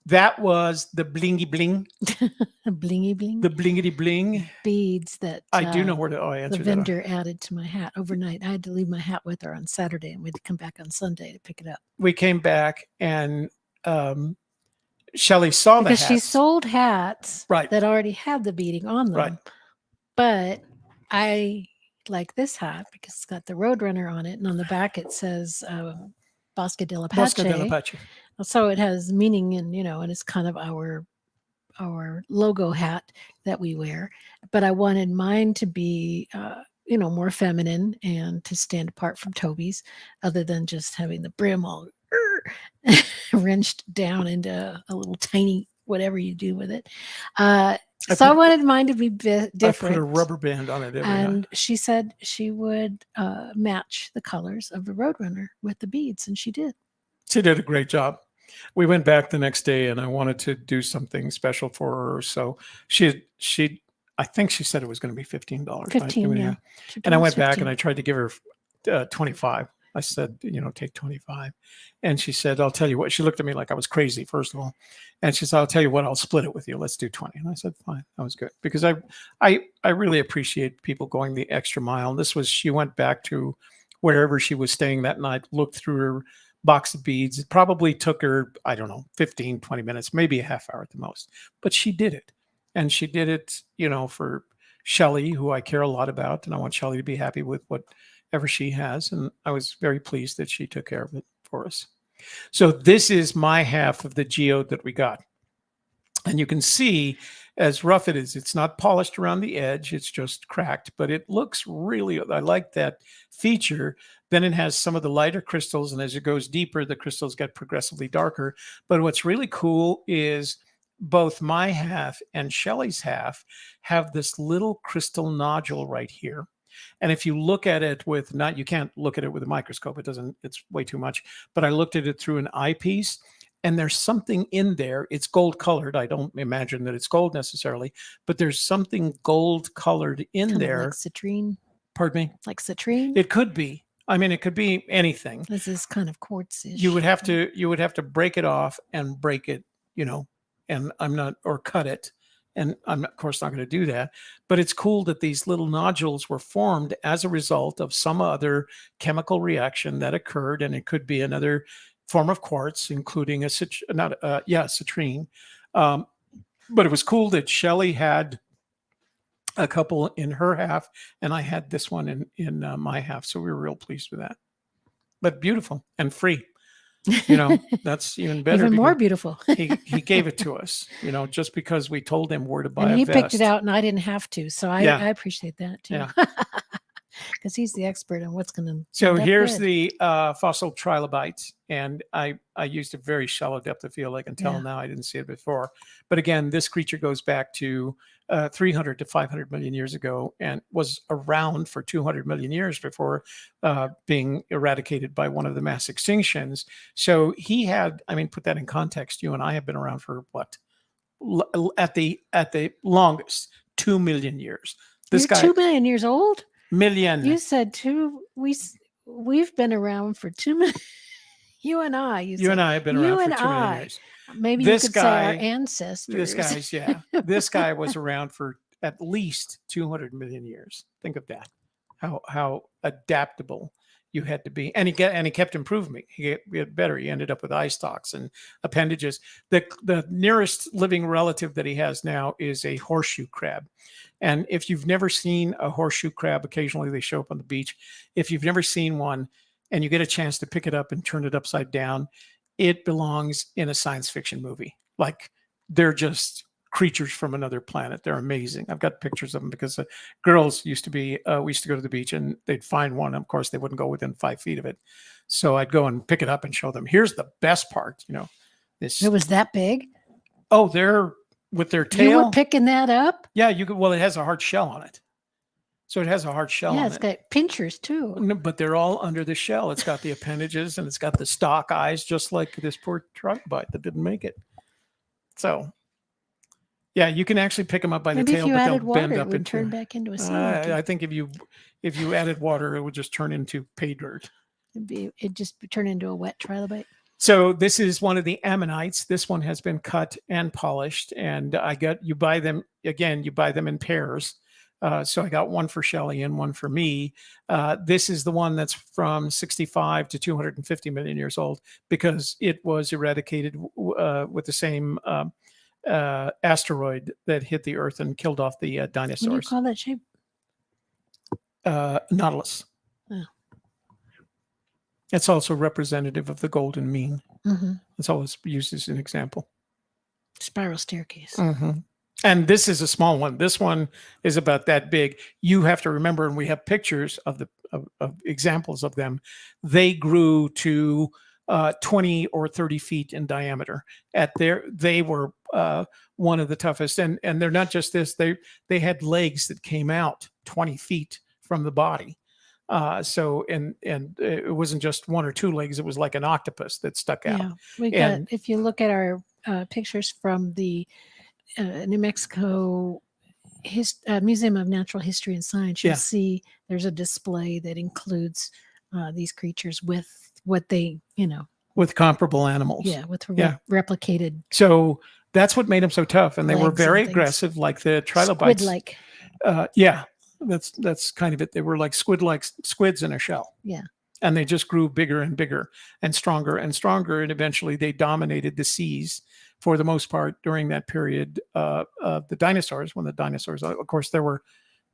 That was the blingy bling. Blingy bling. The blingity bling. Beads that I do know where to answer the vendor added to my hat overnight. I had to leave my hat with her on Saturday, and we had to come back on Sunday to pick it up. We came back, and Shelley saw because the hats. She sold hats right. that already had the beading on them. Right. But I like this hat because it's got the Roadrunner on it, and on the back it says Bosque del Apache. Bosque del Apache. So it has meaning, and and it's kind of our logo hat that we wear. But I wanted mine to be more feminine and to stand apart from Toby's, other than just having the brim all wrenched down into a little tiny whatever you do with it. I wanted mine to be different. I put a rubber band on it and she said she would match the colors of the Roadrunner with the beads, and she did. She did a great job. We went back the next day, and I wanted to do something special for her. So I think she said it was going to be $15. $15, yeah. And I went back and I tried to give her 25. I said, take 25. And she said, I'll tell you what. She looked at me like I was crazy, first of all. And she said, I'll tell you what, I'll split it with you. Let's do 20. And I said, fine. That was good. Because I really appreciate people going the extra mile. And she went back to wherever she was staying that night, looked through her box of beads. It probably took her, I don't know, 15, 20 minutes, maybe a half hour at the most. But she did it. And she did it, for Shelley, who I care a lot about. And I want Shelley to be happy with whatever she has. And I was very pleased that she took care of it for us. So this is my half of the geode that we got. And you can see, as rough it is, it's not polished around the edge. It's just cracked, but it looks really, I like that feature. Then it has some of the lighter crystals, and as it goes deeper, the crystals get progressively darker. But what's really cool is both my half and Shelley's half have this little crystal nodule right here. And if you look at it you can't look at it with a microscope. It's way too much. But I looked at it through an eyepiece, and there's something in there. It's gold colored. I don't imagine that it's gold necessarily, but there's something gold colored in kind there. Like citrine. Pardon me? Like citrine? It could be. I mean, it could be anything. This is kind of quartz-ish. You would have to break it off and break it, and or cut it. And I'm, of course, not going to do that. But it's cool that these little nodules were formed as a result of some other chemical reaction that occurred. And it could be another form of quartz, including citrine. But it was cool that Shelley had a couple in her half, and I had this one in my half. So we were real pleased with that. But beautiful and free. That's even better. Even more beautiful. he gave it to us, just because we told him where to buy And a he vest. picked it out, and I didn't have to. So I appreciate that too. Yeah. Because he's the expert on what's going to. So here's the fossil trilobite, and I used a very shallow depth of field. I can tell now, I didn't see it before. But again, this creature goes back to 300 to 500 million years ago, and was around for 200 million years before being eradicated by one of the mass extinctions. So he had, put that in context. You and I have been around for what? At the longest, 2 million years. This guy, 2 million years old. Million. You said two. We've been around for 2 million. You and I. You and I have been around for 2 million years. Maybe this you could say our ancestors. This guy's this guy was around for at least 200 million years. Think of that. How adaptable you had to be, and he kept improving. He get better. He ended up with eye stalks and appendages. The nearest living relative that he has now is a horseshoe crab. And if you've never seen a horseshoe crab, occasionally they show up on the beach. If you've never seen one and you get a chance to pick it up and turn it upside down, it belongs in a science fiction movie. Like, they're just creatures from another planet. They're amazing. I've got pictures of them because girls we used to go to the beach and they'd find one. Of course, they wouldn't go within 5 feet of it. So I'd go and pick it up and show them. Here's the best part, this. It was that big? Oh, they're with their tail. You were picking that up? Yeah, you could. Well, it has a hard shell on it. So it has a hard shell on it. Yeah, it's got pinchers too. No, but they're all under the shell. It's got the appendages and it's got the stalk eyes, just like this poor trilobite that didn't make it. So, yeah, you can actually pick them up by the tail, but they'll bend up and turn back into a sea. I think if you added water, it would just turn into pay dirt. It'd just turn into a wet trilobite. So this is one of the ammonites. This one has been cut and polished, and you buy them in pairs. So I got one for Shelley and one for me. This is the one that's from 65 to 250 million years old, because it was eradicated with the same asteroid that hit the Earth and killed off the dinosaurs. What do you call that shape? Nautilus. Oh. It's also representative of the golden mean. Mm-hmm. It's always used as an example. Spiral staircase. Mm-hmm. And this is a small one. This one is about that big. You have to remember, and we have pictures of examples of them. They grew to 20 or 30 feet in diameter. They were one of the toughest. And they're not just this. They had legs that came out 20 feet from the body. So it wasn't just one or two legs. It was like an octopus that stuck out. Yeah, if you look at our pictures from the New Mexico Museum of Natural History and Science, you'll see there's a display that includes these creatures with what they, with comparable animals. Yeah, with replicated. So that's what made them so tough, and they were very aggressive, like the trilobites. Squid-like. That's kind of it. They were like squids in a shell. Yeah. And they just grew bigger and bigger and stronger, and eventually they dominated the seas for the most part during that period of the dinosaurs, when the dinosaurs, of course, there were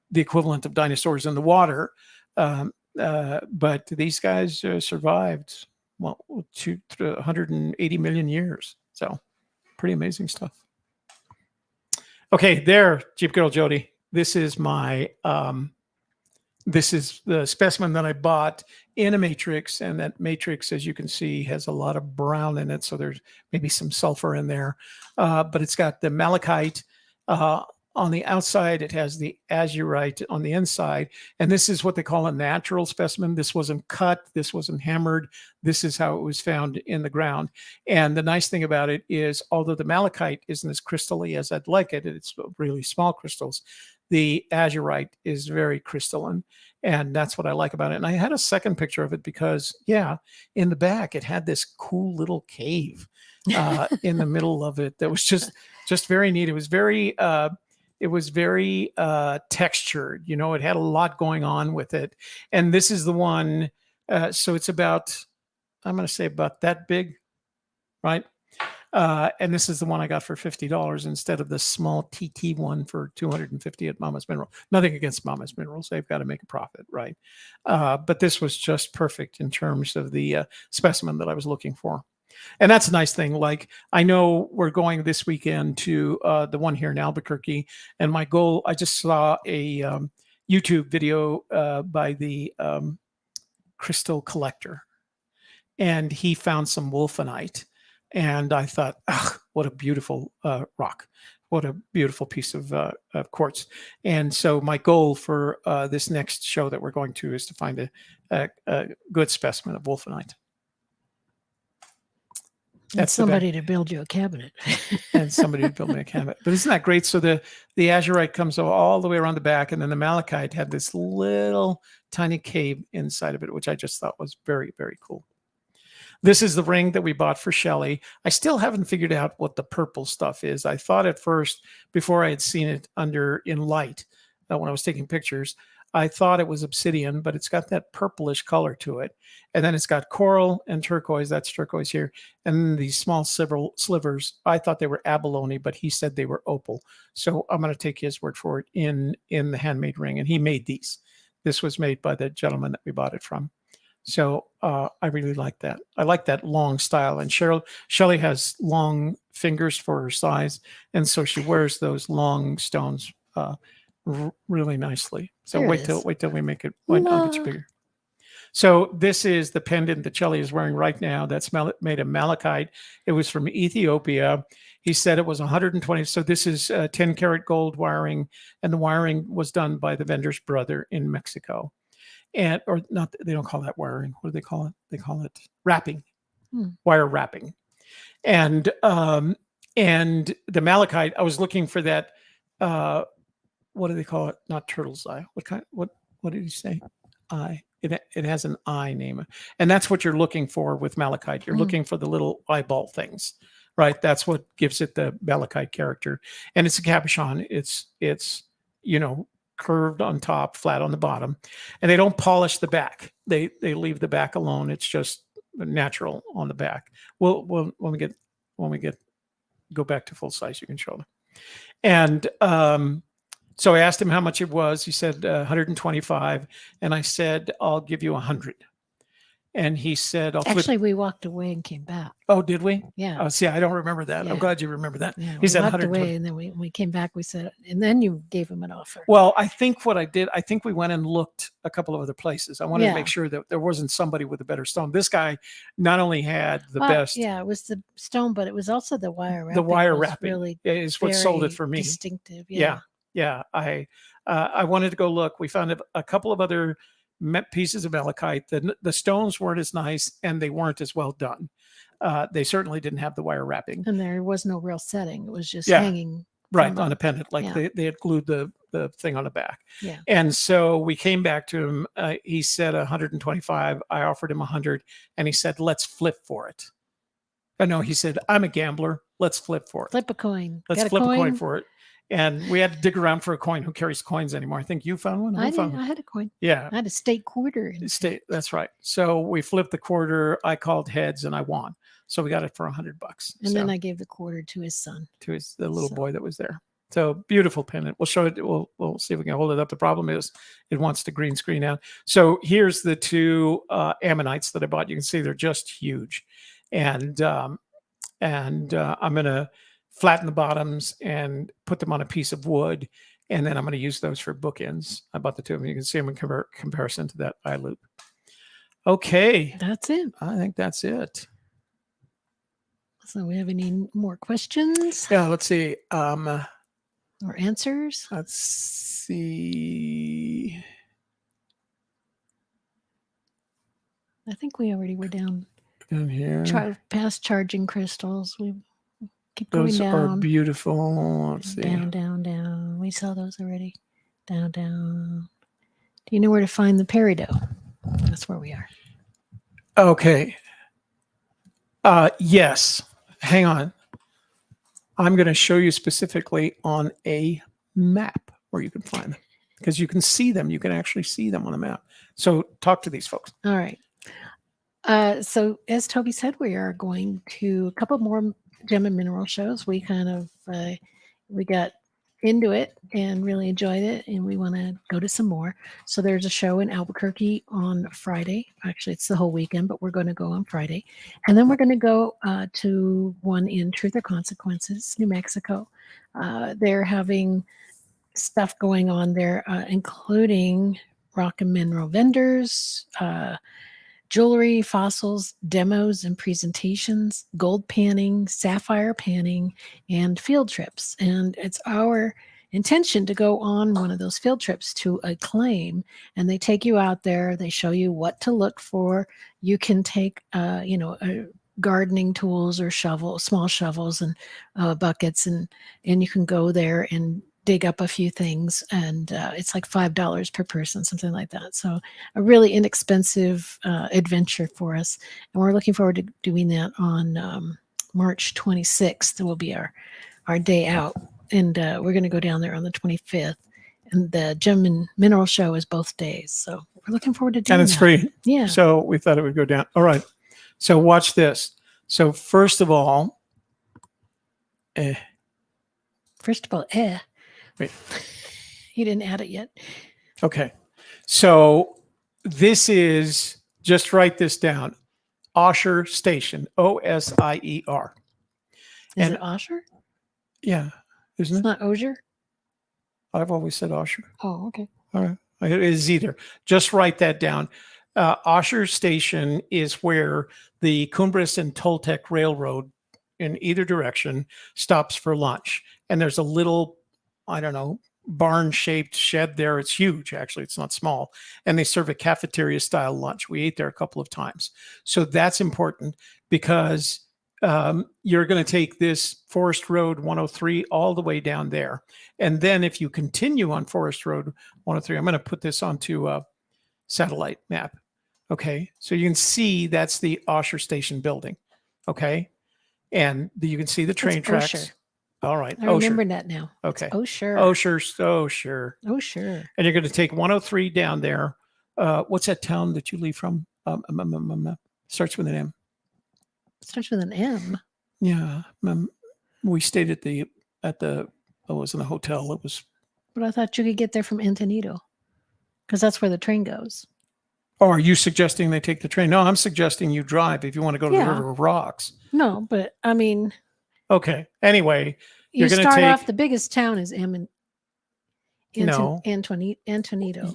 the equivalent of dinosaurs in the water. But these guys survived, to 180 million years. So pretty amazing stuff. Okay, there, Jeep Girl Jody. This is my, this is the specimen that I bought in a matrix, and that matrix, as you can see, has a lot of brown in it. So there's maybe some sulfur in there, but it's got the malachite on the outside. It has the azurite on the inside, and this is what they call a natural specimen. This wasn't cut. This wasn't hammered. This is how it was found in the ground. And the nice thing about it is, although the malachite isn't as crystally as I'd like it, it's really small crystals, the azurite is very crystalline, and that's what I like about it. And I had a second picture of it because, in the back, it had this cool little cave in the middle of it that was just very neat. It was very textured. It had a lot going on with it. And this is the one. So it's about, I'm going to say about that big, right? And this is the one I got for $50 instead of the small TT one for $250 at Mama's Mineral. Nothing against Mama's Minerals. They've got to make a profit, right? But this was just perfect in terms of the specimen that I was looking for. And that's a nice thing. Like, I know we're going this weekend to the one here in Albuquerque. And my goal, I just saw a YouTube video by the crystal collector. And he found some wolfenite. And I thought, what a beautiful rock. What a beautiful piece of quartz. And so my goal for this next show that we're going to is to find a good specimen of wolfenite. That's somebody to build you a cabinet. And somebody to build me a cabinet. But isn't that great? So the azurite comes all the way around the back, and then the malachite had this little tiny cave inside of it, which I just thought was very, very cool. This is the ring that we bought for Shelley. I still haven't figured out what the purple stuff is. I thought at first, before I had seen it in light, when I was taking pictures, I thought it was obsidian, but it's got that purplish color to it. And then it's got coral and turquoise. That's turquoise here. And then these small slivers. I thought they were abalone, but he said they were opal. So I'm going to take his word for it in the handmade ring. And he made these. This was made by the gentleman that we bought it from. So I really like that. I like that long style. And Shelley has long fingers for her size. And so she wears those long stones really nicely. So wait till we make it. I'll get you bigger. So this is the pendant that Shelley is wearing right now. That's made of malachite. It was from Ethiopia. He said it was 120. So this is 10 karat gold wiring, and the wiring was done by the vendor's brother in Mexico. And or not, they don't call that wiring. What do they call it? They call it wrapping, wire wrapping. And the malachite, I was looking for that. What do they call it? Not turtle's eye. What did he say? Eye. It has an eye name. And that's what you're looking for with malachite. You're looking for the little eyeball things, right? That's what gives it the malachite character. And it's a cabochon. It's curved on top, flat on the bottom. And they don't polish the back. They leave the back alone. It's just natural on the back. Well, when we go back to full size, you can show them. And so I asked him how much it was. He said 125, and I said, I'll give you 100. And he said, Actually, we walked away and came back. Oh, did we? Yeah. Oh, see, I don't remember that. Yeah. I'm glad you remember that. Yeah, he said walked 120. away, and then we came back. We said, and then you gave him an offer. Well, I think what I did, we went and looked a couple of other places. I wanted to make sure that there wasn't somebody with a better stone. This guy not only had the best. Yeah, it was the stone, but it was also the wire wrapping. The wire wrapping really is what sold it for me. Distinctive. Yeah. I wanted to go look. We found a couple of other pieces of malachite. The stones weren't as nice, and they weren't as well done. They certainly didn't have the wire wrapping. And there was no real setting. It was just hanging. Right, on a pendant. Like they had glued the thing on the back. Yeah. And so we came back to him. He said 125. I offered him 100. And he said, let's flip for it. No, he said, I'm a gambler. Let's flip for it. Flip a coin. Let's flip a coin for it. And we had to dig around for a coin. Who carries coins anymore? I think you found one. I had a coin. Yeah. I had a state quarter. That's right. So we flipped the quarter. I called heads and I won. So we got it for $100. And then I gave the quarter to his son. To the little boy that was there. So beautiful pendant. We'll show it. We'll see if we can hold it up. The problem is it wants to green screen out. So here's the two ammonites that I bought. You can see they're just huge. And I'm going to flatten the bottoms and put them on a piece of wood. And then I'm going to use those for bookends. I bought the two of them. You can see them in comparison to that eye loop. Okay. That's it. I think that's it. So we have any more questions? Yeah, let's see. Or answers? Let's see. I think we already were down here. Past charging crystals. We keep going those down. Those are beautiful. Let's see. Down. We saw those already. Down. Do you know where to find the peridot? That's where we are. Okay. Yes. Hang on. I'm going to show you specifically on a map where you can find them, because you can see them. You can actually see them on a map. So talk to these folks. All right. So as Toby said, we are going to a couple more gem and mineral shows. We kind of we got into it and really enjoyed it, and we want to go to some more. So there's a show in Albuquerque on Friday. Actually, it's the whole weekend, but we're going to go on Friday, and then we're going to go to one in Truth or Consequences, New Mexico. They're having stuff going on there, including rock and mineral vendors, jewelry, fossils, demos and presentations, gold panning, sapphire panning, and field trips. And it's our intention to go on one of those field trips to a claim, and they take you out there. They show you what to look for. You can take, gardening tools or small shovels and buckets, and you can go there and dig up a few things, and it's like $5 per person, something like that. So a really inexpensive adventure for us, and we're looking forward to doing that on March 26th. Will be our day out, and we're going to go down there on the 25th. And the Gem and Mineral Show is both days, so we're looking forward to doing that. And it's free. Yeah. So we thought it would go down. All right. So watch this. So first of all, Wait. You didn't add it yet. Okay. So this is, just write this down, Osher Station, Osier. Is it Osher? Yeah. Isn't It's it? not Osier? I've always said Osher. Oh, okay. All right. It is either. Just write that down. Osher Station is where the Cumbres and Toltec Railroad in either direction stops for lunch. And there's a little, I don't know, barn-shaped shed there. It's huge, actually. It's not small. And they serve a cafeteria-style lunch. We ate there a couple of times. So that's important because you're going to take this Forest Road 103 all the way down there. And then if you continue on Forest Road 103, I'm going to put this onto a satellite map. Okay. So you can see that's the Osher Station building. Okay. And you can see the train tracks. Osher. All right. I remember that now. Okay. Oh, sure. Oh, sure. Oh, sure. Oh, sure. And you're going to take 103 down there. What's that town that you leave from? Starts with an M. Starts with an M. Yeah. We stayed at the, it was in a hotel. It was. But I thought you could get there from Antonito because that's where the train goes. Oh, are you suggesting they take the train? No, I'm suggesting you drive if you want to go to the River of Rocks. No, but I mean. Okay. Anyway, you start off, the biggest town is Antonito.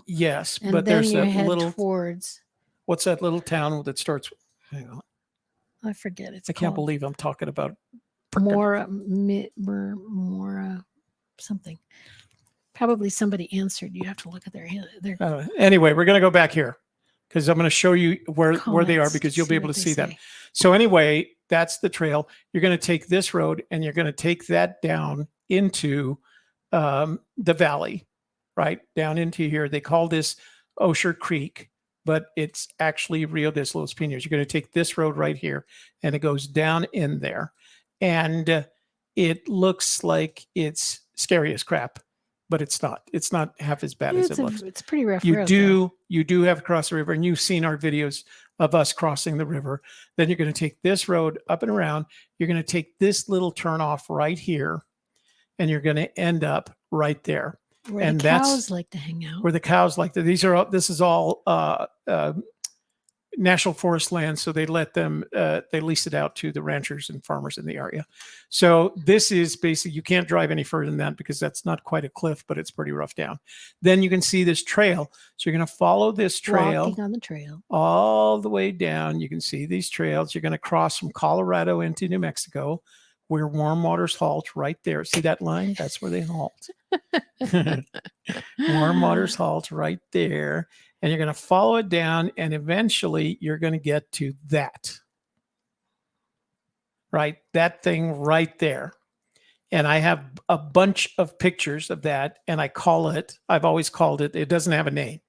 Yes, and but then there's you that head little. What's that little town that starts? Hang on. I forget. I can't believe I'm talking about Mora something. Probably somebody answered. You have to look at their. Anyway, we're going to go back here because I'm going to show you where they are because you'll be able to see them. So anyway, that's the trail. You're going to take this road and you're going to take that down into the valley, right down into here. They call this Osher Creek, but it's actually Rio de los Pinos. You're going to take this road right here and it goes down in there. And it looks like it's scary as crap, but it's not. It's not half as bad as it looks. It's pretty rough. You do have to cross the river, and you've seen our videos of us crossing the river. Then you're going to take this road up and around. You're going to take this little turn off right here, and you're going to end up right there. Where the cows like to hang out. Where the cows like to. This is all national forest land, so they let them they lease it out to the ranchers and farmers in the area. So this is basically, you can't drive any further than that because that's not quite a cliff, but it's pretty rough down. Then you can see this trail, so you're going to follow this trail, walking on the trail all the way down. You can see these trails. You're going to cross from Colorado into New Mexico, where warm waters halt right there. See that line? That's where they halt. Warm waters halt right there. And you're going to follow it down, and eventually you're going to get to that. Right? That thing right there. And I have a bunch of pictures of that, and I've always called it, it doesn't have a name.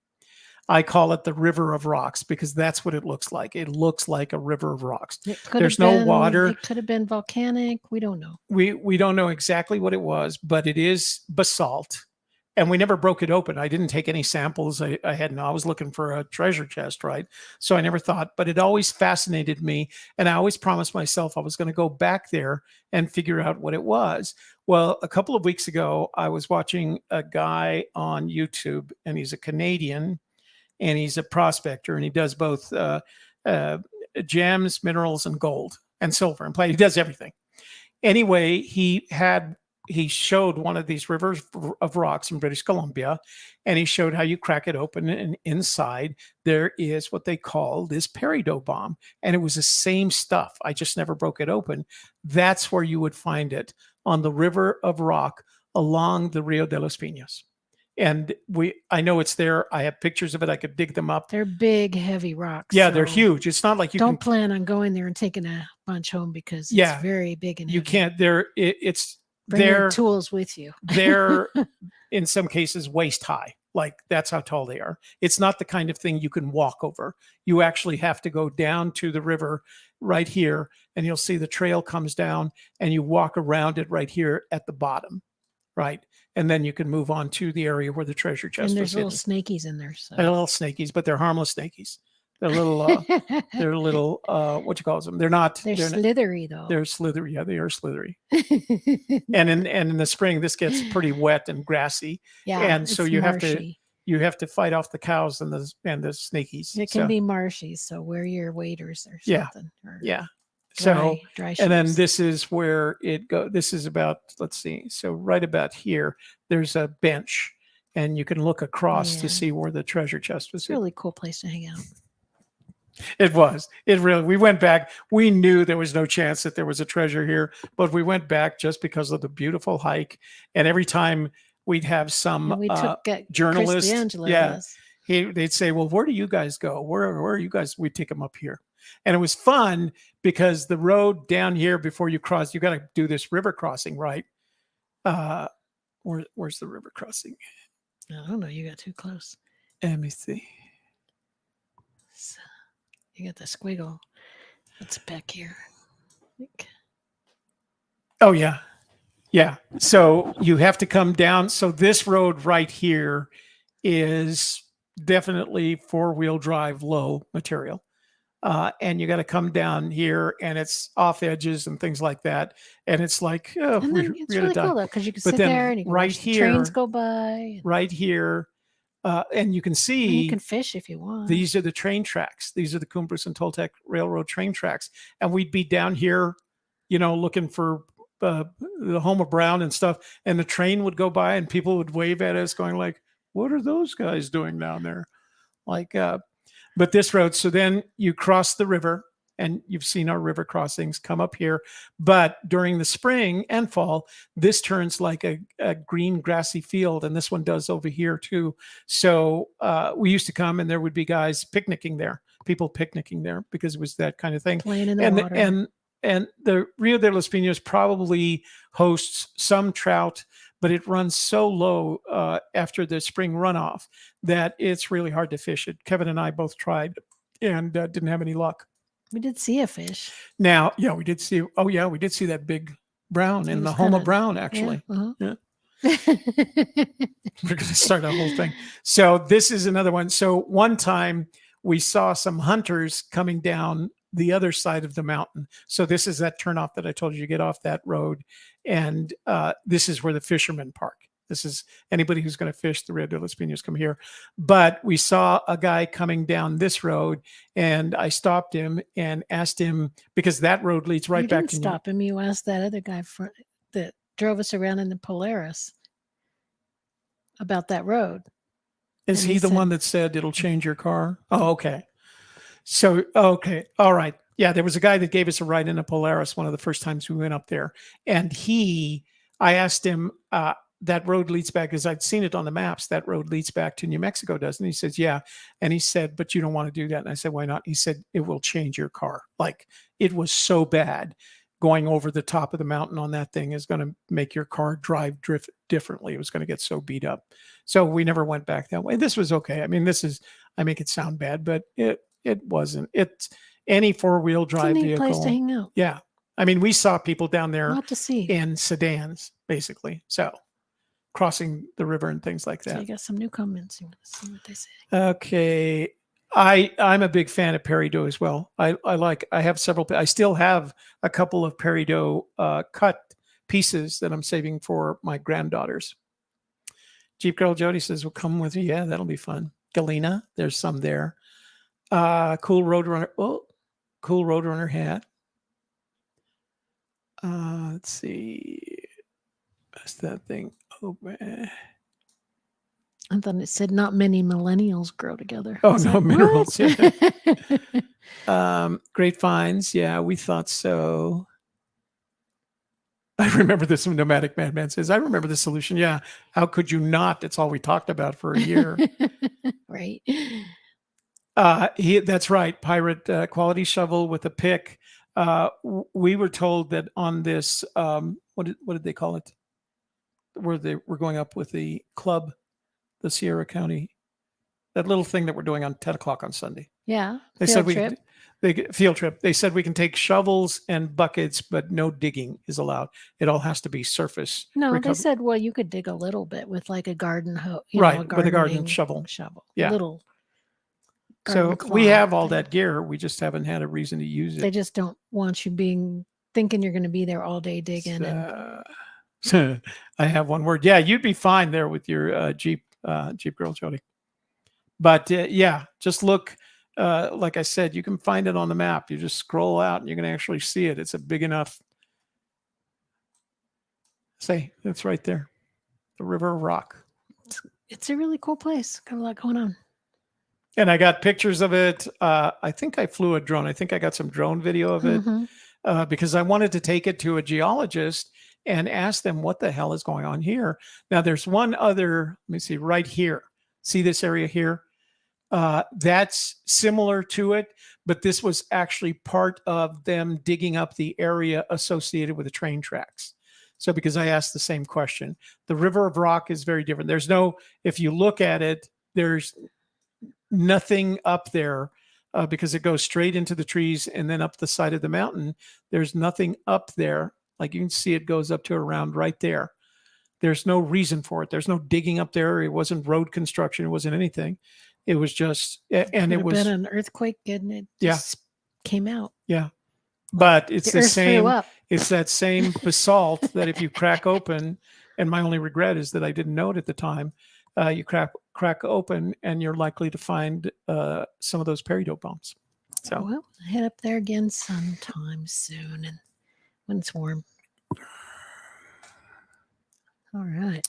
I call it the River of Rocks because that's what it looks like. It looks like a river of rocks. There's no water. It could have been volcanic. We don't know. We don't know exactly what it was, but it is basalt. and we never broke it open. I didn't take any samples. I was looking for a treasure chest, right? So I never thought, but it always fascinated me. And I always promised myself I was going to go back there and figure out what it was. Well, a couple of weeks ago, I was watching a guy on YouTube, and he's a Canadian, and he's a prospector, and he does both gems, minerals, and gold and silver and plate. He does everything. Anyway, he showed one of these rivers of rocks in British Columbia, and he showed how you crack it open, and inside there is what they call this peridot bomb, and it was the same stuff. I just never broke it open. That's where you would find it, on the river of rock along the Rio de los Pinos. And I know it's there. I have pictures of it. I could dig them up. They're big, heavy rocks. Yeah, they're huge. It's not like you don't plan on going there and taking a bunch home, because it's very big and heavy. You can't. It's bring your tools with you. They're in some cases waist high. Like, that's how tall they are. It's not the kind of thing you can walk over. You actually have to go down to the river right here, and you'll see the trail comes down, and you walk around it right here at the bottom, right? And then you can move on to the area where the treasure chest was. And there's little snakies in there. So. They're little snakies, but they're harmless snakies. They're little, what you call them? They're not. They're slithery, though. They're slithery. Yeah, they are slithery. and in the spring, this gets pretty wet and grassy. Yeah, and so you have to fight off the cows and the snakies. It can be marshy, so wear your waders or something. Yeah. Dry and then this is where it goes. This is about, let's see. So right about here, there's a bench, and you can look across to see where the treasure chest was. It's a really cool place to hang out. It was. It really. We went back. We knew there was no chance that there was a treasure here, but we went back just because of the beautiful hike. And every time we'd have some journalist, they'd say, "Well, where do you guys go? Where are you guys?" We'd take them up here. And it was fun because the road down here, before you cross, you got to do this river crossing, right? Where's the river crossing? I don't know. You got too close. Let me see. So, you got the squiggle. It's back here. Oh, yeah. Yeah. So you have to come down. So this road right here is definitely four-wheel drive low material. And you got to come down here, and it's off edges and things like that. And it's like, it's really cool, though, because you can sit there and you can watch the trains go by. Right here. And you can see. And you can fish if you want. These are the train tracks. These are the Cumbres and Toltec Railroad train tracks. And we'd be down here, looking for the home of Brown and stuff. And the train would go by, and people would wave at us going like, what are those guys doing down there? Like, but this road, so then you cross the river, and you've seen our river crossings come up here. But during the spring and fall, this turns like a green grassy field, and this one does over here too. So we used to come, and there would be guys picnicking there, people picnicking there, because it was that kind of thing. Playing in the water. And the Rio de los Pinos probably hosts some trout, but it runs so low after the spring runoff that it's really hard to fish it. Kevin and I both tried and didn't have any luck. We did see a fish. Now, we did see. Oh, yeah, we did see that big brown in the home of Brown, actually. Yeah. Yeah. We're going to start a whole thing. So this is another one. So one time we saw some hunters coming down the other side of the mountain. So this is that turnoff that I told you to get off that road. And this is where the fishermen park. This is anybody who's going to fish the Rio de los Pinos come here. But we saw a guy coming down this road, and I stopped him and asked him, because that road leads right back to. You didn't stop him. You asked that other guy that drove us around in the Polaris about that road. Is he the one that said it'll change your car? Oh, okay. So, okay. All right. Yeah, there was a guy that gave us a ride in a Polaris one of the first times we went up there. And I asked him, that road leads back, because I'd seen it on the maps. That road leads back to New Mexico, doesn't it? He says, yeah. And he said, but you don't want to do that. And I said, why not? He said, it will change your car. Like, it was so bad. Going over the top of the mountain on that thing is going to make your car drive differently. It was going to get so beat up. So we never went back that way. This was okay. I mean, I make it sound bad, but it wasn't. It's any four-wheel drive vehicle. Place to hang out. Yeah. I mean, we saw people down there to see in sedans, basically. So crossing the river and things like So that. you got some new comments. Let's see what they say. Okay. I'm a big fan of peridot as well. I have several. I still have a couple of peridot cut pieces that I'm saving for my granddaughters. Jeep Girl Jody says, "We'll come with you." Yeah, that'll be fun. Galena, there's some there. Cool Roadrunner. Oh, cool Roadrunner hat. Let's see. What's that thing? Oh man. I thought it said not many millennials grow together. Oh no, like, minerals. what? Yeah. Great finds. Yeah, we thought so. I remember this. Nomadic Madman says, "I remember the solution." Yeah. How could you not? It's all we talked about for a year. Right. That's right. Pirate quality shovel with a pick. We were told that on this, what did they call it? Where they were going up with the club, the Sierra County, that little thing that we're doing on 10 o'clock on Sunday. Yeah. They said field trip. They said we can take shovels and buckets, but no digging is allowed. It all has to be surface. No, recovery. they said, well, you could dig a little bit with like a garden hoe, right, know, with a garden shovel. Yeah. Little. So we have all that gear. We just haven't had a reason to use it. They just don't want you thinking you're going to be there all day digging. I have one word. Yeah, you'd be fine there with your Jeep Girl Jody. But yeah, just look. Like I said, you can find it on the map. You just scroll out and you can actually see it. It's a big enough. It's right there. The River of Rock. It's a really cool place. Got a lot going on. And I got pictures of it. I think I flew a drone. I think I got some drone video of it because I wanted to take it to a geologist and ask them what the hell is going on here. Now, there's one other, let me see, right here. See this area here? That's similar to it, but this was actually part of them digging up the area associated with the train tracks. So because I asked the same question, the River of Rock is very different. There's no, if you look at it, there's nothing up there because it goes straight into the trees and then up the side of the mountain. There's nothing up there. Like you can see it goes up to around right there. There's no reason for it. There's no digging up there. It wasn't road construction. It wasn't anything. It was just, and it was been an earthquake and it just came out. Yeah. But it's the same. Up. It's that same basalt that if you crack open, and my only regret is that I didn't know it at the time. You crack open and you're likely to find some of those peridot bombs. So well, head up there again sometime soon, and when it's warm. All right.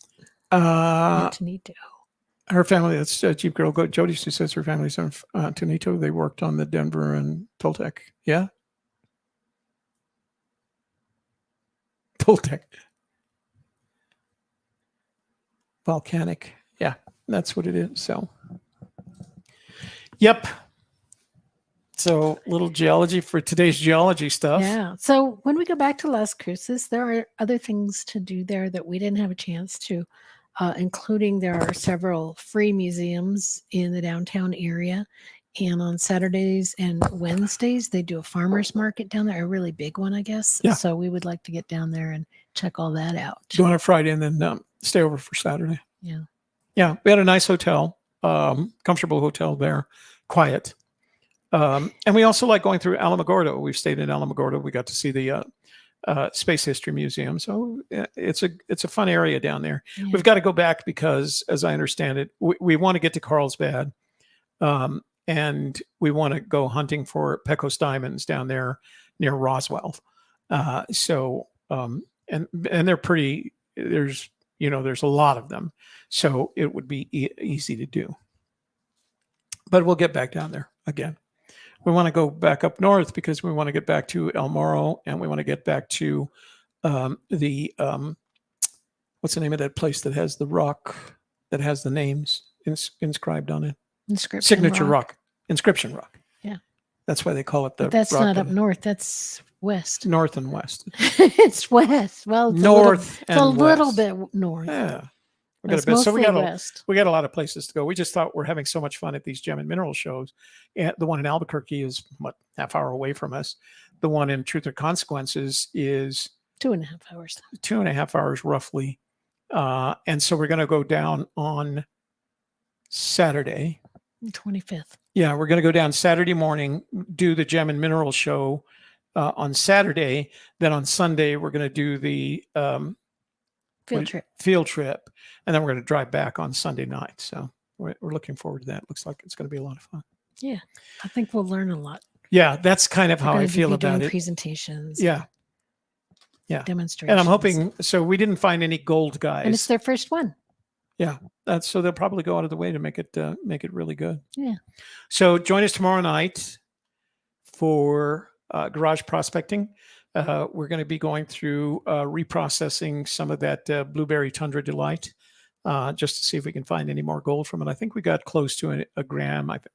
Tonito. Her family, that's Jeep Girl Jody, she says her family's from Tonito. They worked on the Denver and Toltec. Yeah. Toltec. Volcanic. Yeah, that's what it is. So, yep. So, little geology for today's geology stuff. Yeah. So, when we go back to Las Cruces, there are other things to do there that we didn't have a chance to, including there are several free museums in the downtown area. And on Saturdays and Wednesdays, they do a farmer's market down there, a really big one, I guess. Yeah. So, we would like to get down there and check all that out. Go on a Friday and then stay over for Saturday. Yeah. Yeah, we had a nice hotel, comfortable hotel there, quiet. And we also like going through Alamogordo. We've stayed in Alamogordo. We got to see the Space History Museum. So it's a fun area down there. Yeah. We've got to go back because, as I understand it, we want to get to Carlsbad. And we want to go hunting for Pecos diamonds down there near Roswell. And they're pretty, there's a lot of them. So it would be easy to do. But we'll get back down there again. We want to go back up north because we want to get back to El Morro and we want to get back to what's the name of that place that has the rock that has the names inscribed on it? Signature rock. Inscription rock. Yeah. That's why they call it the. But that's not up north. That's west. North and west. It's west. Well, it's north a little bit north. Yeah. We got a lot of places to go. We just thought we're having so much fun at these gem and mineral shows. And the one in Albuquerque is half hour away from us. The one in Truth or Consequences is 2.5 hours. 2.5 hours roughly. And so we're going to go down on Saturday. 25th. Yeah, we're going to go down Saturday morning, do the Gem and Mineral show on Saturday. Then on Sunday, we're going to do the field trip. And then we're going to drive back on Sunday night. So we're looking forward to that. Looks like it's going to be a lot of fun. Yeah, I think we'll learn a lot. Yeah, that's kind of how I feel about it. Presentations. Yeah. Yeah. Demonstrations. And I'm hoping, so we didn't find any gold guys. And it's their first one. Yeah. So they'll probably go out of the way to make it really good. Yeah. So join us tomorrow night for garage prospecting. We're going to be going through reprocessing some of that Blueberry Tundra Delight just to see if we can find any more gold from it. I think we got close to a gram. I think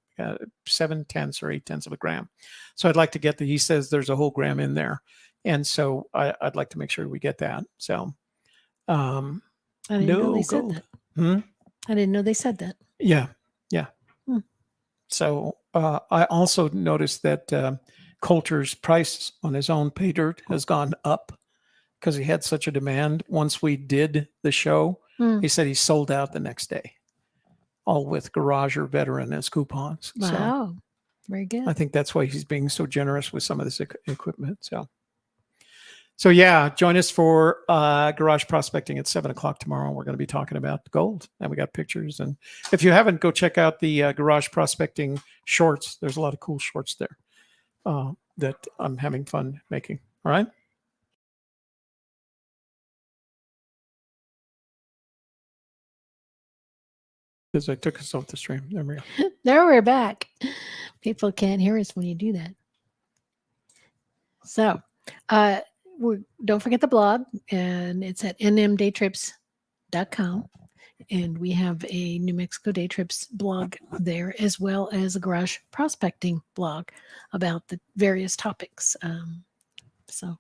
7/10 or 8/10 of a gram. So I'd like to get he says there's a whole gram in there. And so I'd like to make sure we get that. So I didn't know they said that. I didn't know they said that. Yeah. Yeah. So I also noticed that Coulter's price on his own pay dirt has gone up because he had such a demand. Once we did the show, he said he sold out the next day, all with Garage or Veteran as coupons. Wow. So very good. I think that's why he's being so generous with some of this equipment. So yeah, join us for garage prospecting at 7:00 tomorrow. We're going to be talking about gold, and we got pictures. And if you haven't, go check out the garage prospecting shorts. There's a lot of cool shorts there that I'm having fun making. All right. Because I took us off the stream. There we go. There we're back. People can't hear us when you do that. So, don't forget the blog, and it's at nmdaytrips.com. And we have a New Mexico Day Trips blog there, as well as a garage prospecting blog about the various topics. So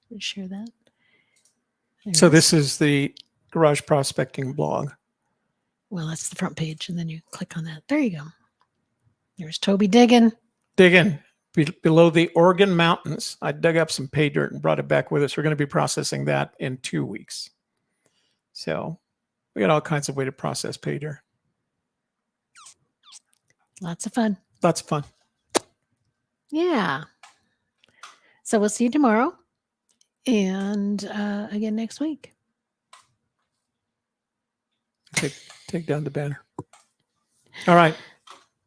we'll share that. So this is the garage prospecting blog. Well, that's the front page, and then you click on that. There you go. There's Toby digging. Below the Oregon mountains. I dug up some pay dirt and brought it back with us. We're going to be processing that in 2 weeks. So we got all kinds of way to process pay dirt. Lots of fun. Lots of fun. Yeah. So we'll see you tomorrow and again next week. Take down the banner. All right.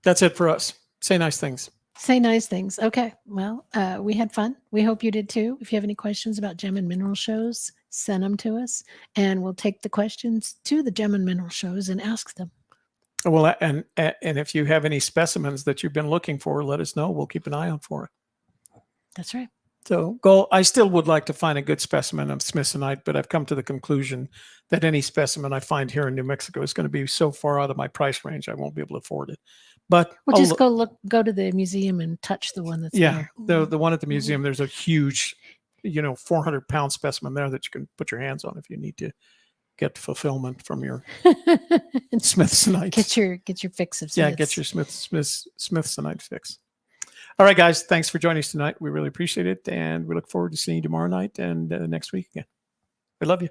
That's it for us. Say nice things. Say nice things. Okay. Well, we had fun. We hope you did too. If you have any questions about gem and mineral shows, send them to us, and we'll take the questions to the gem and mineral shows and ask them. Well, and if you have any specimens that you've been looking for, let us know. We'll keep an eye out for it. That's right. So I still would like to find a good specimen of smithsonite, but I've come to the conclusion that any specimen I find here in New Mexico is going to be so far out of my price range, I won't be able to afford it. But we'll just go to the museum and touch the one that's there. The one at the museum, there's a huge, 400-pound specimen there that you can put your hands on if you need to get fulfillment from your smithsonite. Get your fix of Smiths. Yeah, get your smithsonite fix. All right, guys, thanks for joining us tonight. We really appreciate it, and we look forward to seeing you tomorrow night and next week again. We love you.